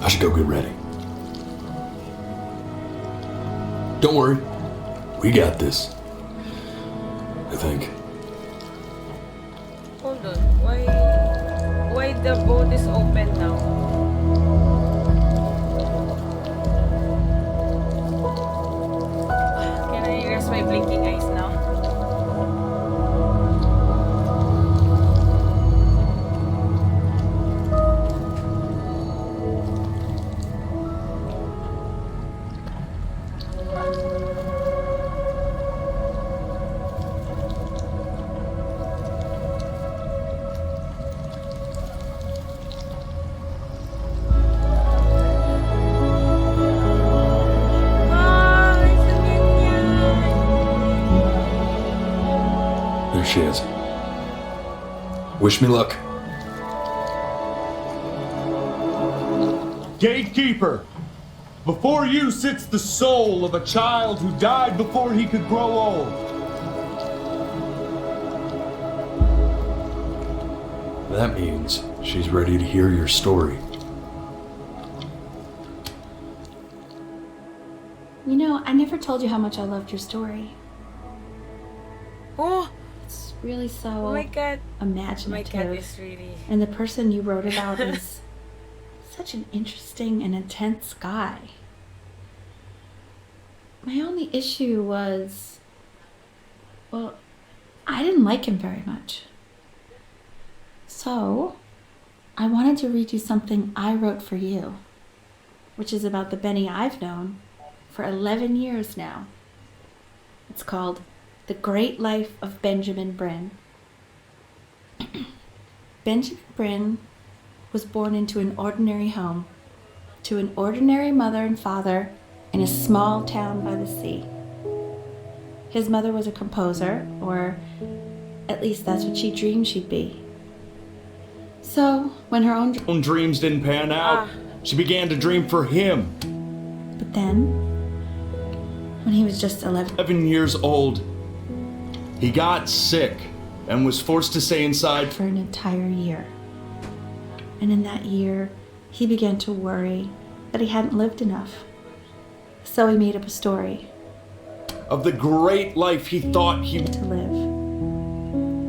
I should go get ready. Don't worry. We got this. I think. Hold on. Why the boat is open now? Can I rest my blinking eyes now? There she is. Wish me luck. Gatekeeper! Before you sits the soul of a child who died before he could grow old. That means she's ready to hear your story. You know, I never told you how much I loved your story. Oh, It's really so oh my god. imaginative. My god, it's really. And the person you wrote about is such an interesting and intense guy. My only issue was, well, I didn't like him very much. So, I wanted to read you something I wrote for you, which is about the Benny I've known for 11 years now. It's called The Great Life of Benjamin Bryn. Benjamin Bryn was born into an ordinary home, to an ordinary mother and father in a small town by the sea. His mother was a composer, or at least that's what she dreamed she'd be. So, when her own Dreams didn't pan out, she began to dream for him. But then, when he was just 11 years old, he got sick and was forced to stay inside for an entire year. And in that year, he began to worry that he hadn't lived enough. So he made up a story of the great life he thought he to live,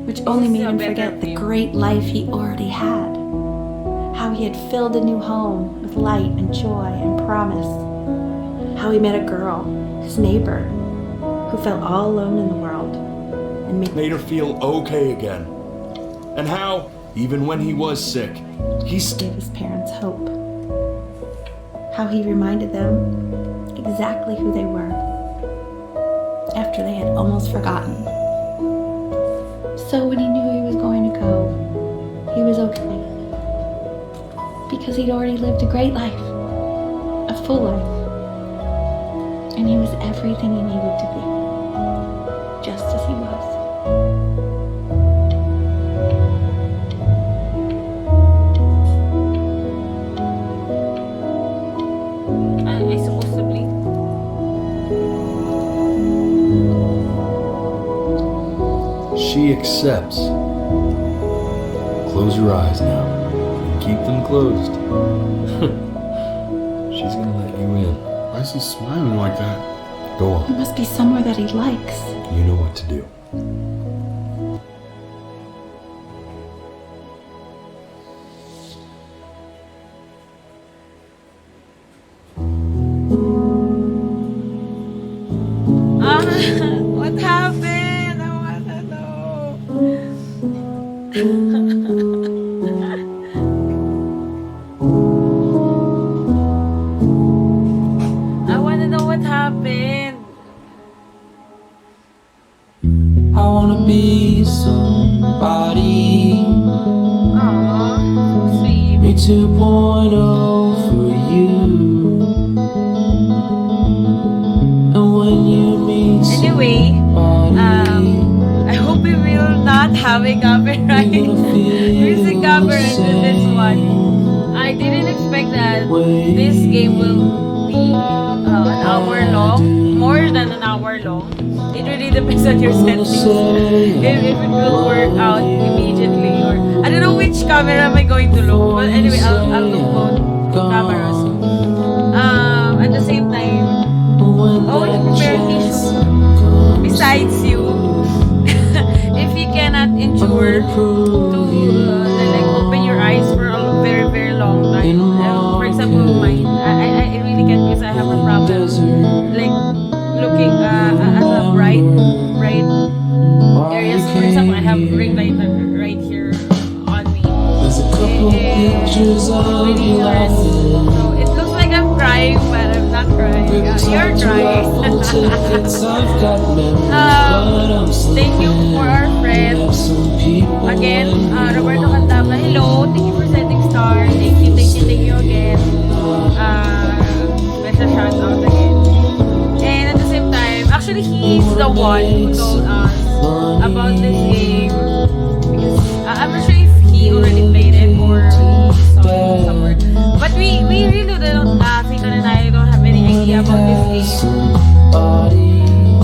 which only made him forget the great life he already had. How he had filled a new home with light and joy and promise. How he met a girl, his neighbor, who felt all alone in the world and made her feel okay again. And how, even when he was sick, he gave his parents hope. How he reminded them exactly who they were after they had almost forgotten. So when he knew he was going to go, he was okay. Because he'd already lived a great life, a full life. And he was everything he needed to be, just as he was. I supposed to bleed? She accepts. Close your eyes now and keep them closed. She's gonna let you in. Why is he smiling like that? Go It on. must be somewhere that he likes. You know what to do. What happened? I wanna know. I wanna know what happened. I wanna be somebody. Aww, sweet. Me 2.0 for you. And when you meet Anyway, I hope we will not have a copyright music copyright in this one. I didn't expect that this game will be an hour long, more than an hour long. It really depends on your settings, if it will work out immediately, or I don't know which camera am I going to look. But anyway, I'll look both cameras. At the same time, apparently, besides you, if you cannot endure to like open your eyes for a very very long time, for example mine, I really can't because I have a problem like looking at the bright areas. For example, I have ring light right here on me. Really hurts. So it looks like I'm crying, but I'm not crying. You're crying. Thank you for our friend. Again, Roberto Candama, hello. Thank you for sending stars. Thank you again. Let's a shout out again. And at the same time, actually he's the one who told us about this game because I'm not sure if he already played it or he saw it somewhere. But we really don't, Ethan and I don't have any idea about this game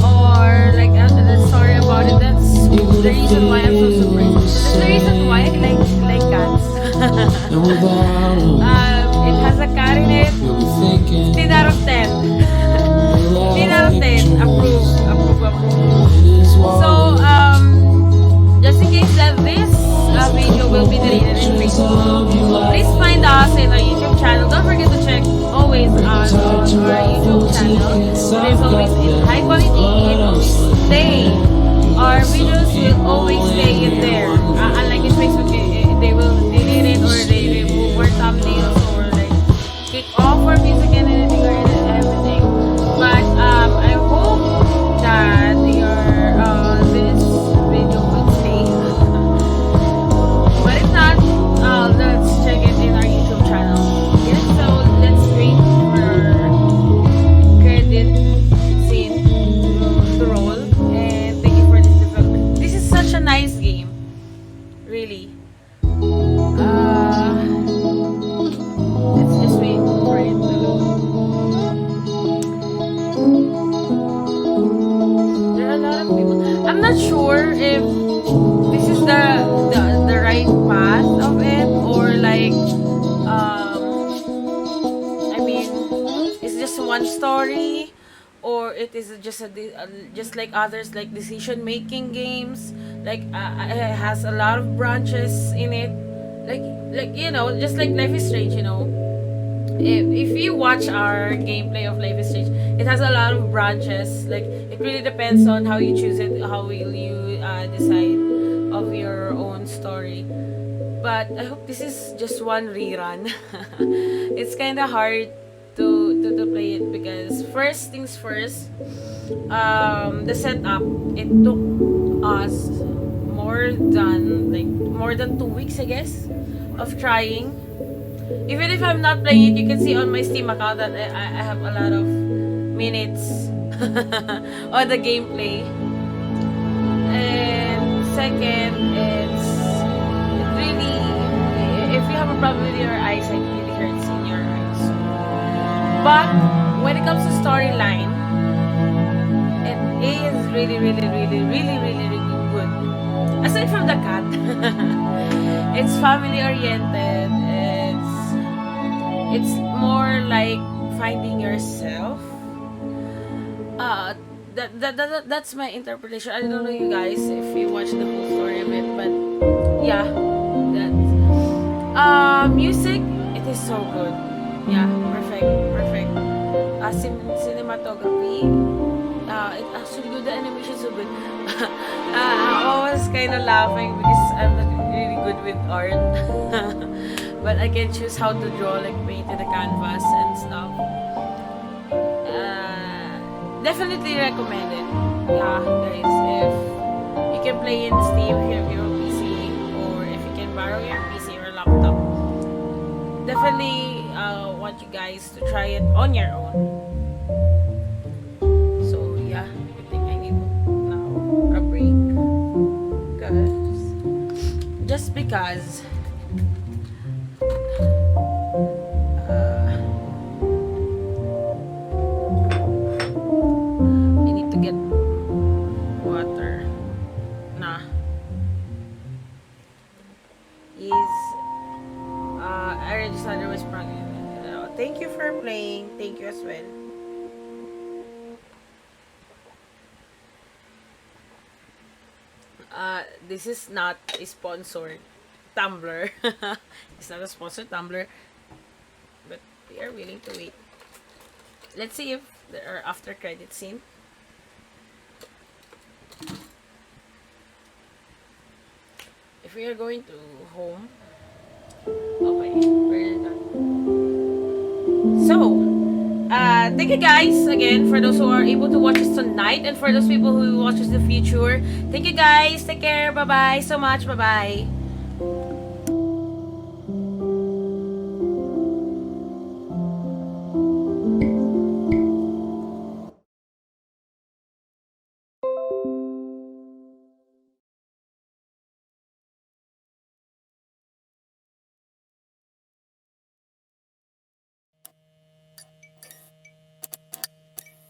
or like the story about it. That's the reason why I'm so surprised. That's the reason why I like cats. It has a cat in it. 10 out of 10. 10 out of 10. Approve. So, just in case that this video will be deleted in Facebook, please find us in our YouTube channel. Don't forget to check always on our YouTube channel. There's always in high quality. It will stay. Our videos will always stay in there. Unlike in Facebook, they will delete it or they remove our thumbnails or like kick off our music and anything or everything. But I hope that this video will stay. But if not, let's check it in our YouTube channel. Yes, so let's wait for credit scene to roll. And thank you for this development. This is such a nice game, really. Let's just wait for it to load. There are a lot of people. I'm not sure if this is the right path of it or like I mean it's just one story or it is just just like others like decision making games like it has a lot of branches in it like you know just like Life is Strange, you know. If you watch our gameplay of Life is Strange, it has a lot of branches. Like it really depends on how you choose it, how will you decide of your own story. But I hope this is just one rerun. It's kind of hard to play it because first things first, the setup, it took us more than 2 weeks, I guess, of trying. Even if I'm not playing it, you can see on my Steam account that I have a lot of minutes on the gameplay. And second, it really, if you have a problem with your eyesight, it really hurts in your eyes. But when it comes to storyline, it is really good. Aside from the cat, it's family oriented. It's more like finding yourself. That's my interpretation. I don't know you guys if you watch the full story of it, but yeah, that music, it is so good. Yeah, perfect. Cinematography, it actually good. The animation is so good. I was kind of laughing because I'm not really good with art. But I can choose how to draw, like paint in the canvas and stuff. Definitely recommend it. Yeah, guys, if you can play in Steam if you have your PC, or if you can borrow your PC or laptop. Definitely want you guys to try it on your own. So yeah, I think I need now a break. Just because I need to get water. I registered was pregnant. Thank you for playing. Thank you as well. This is not a sponsored Tumblr. It's not a sponsored Tumblr, but we are willing to wait. Let's see if there are after credit scene. If we are going to home, okay, we're done. So, thank you guys again for those who are able to watch us tonight, and for those people who watch us in the future. Thank you guys. Take care. Bye bye so much. Bye bye.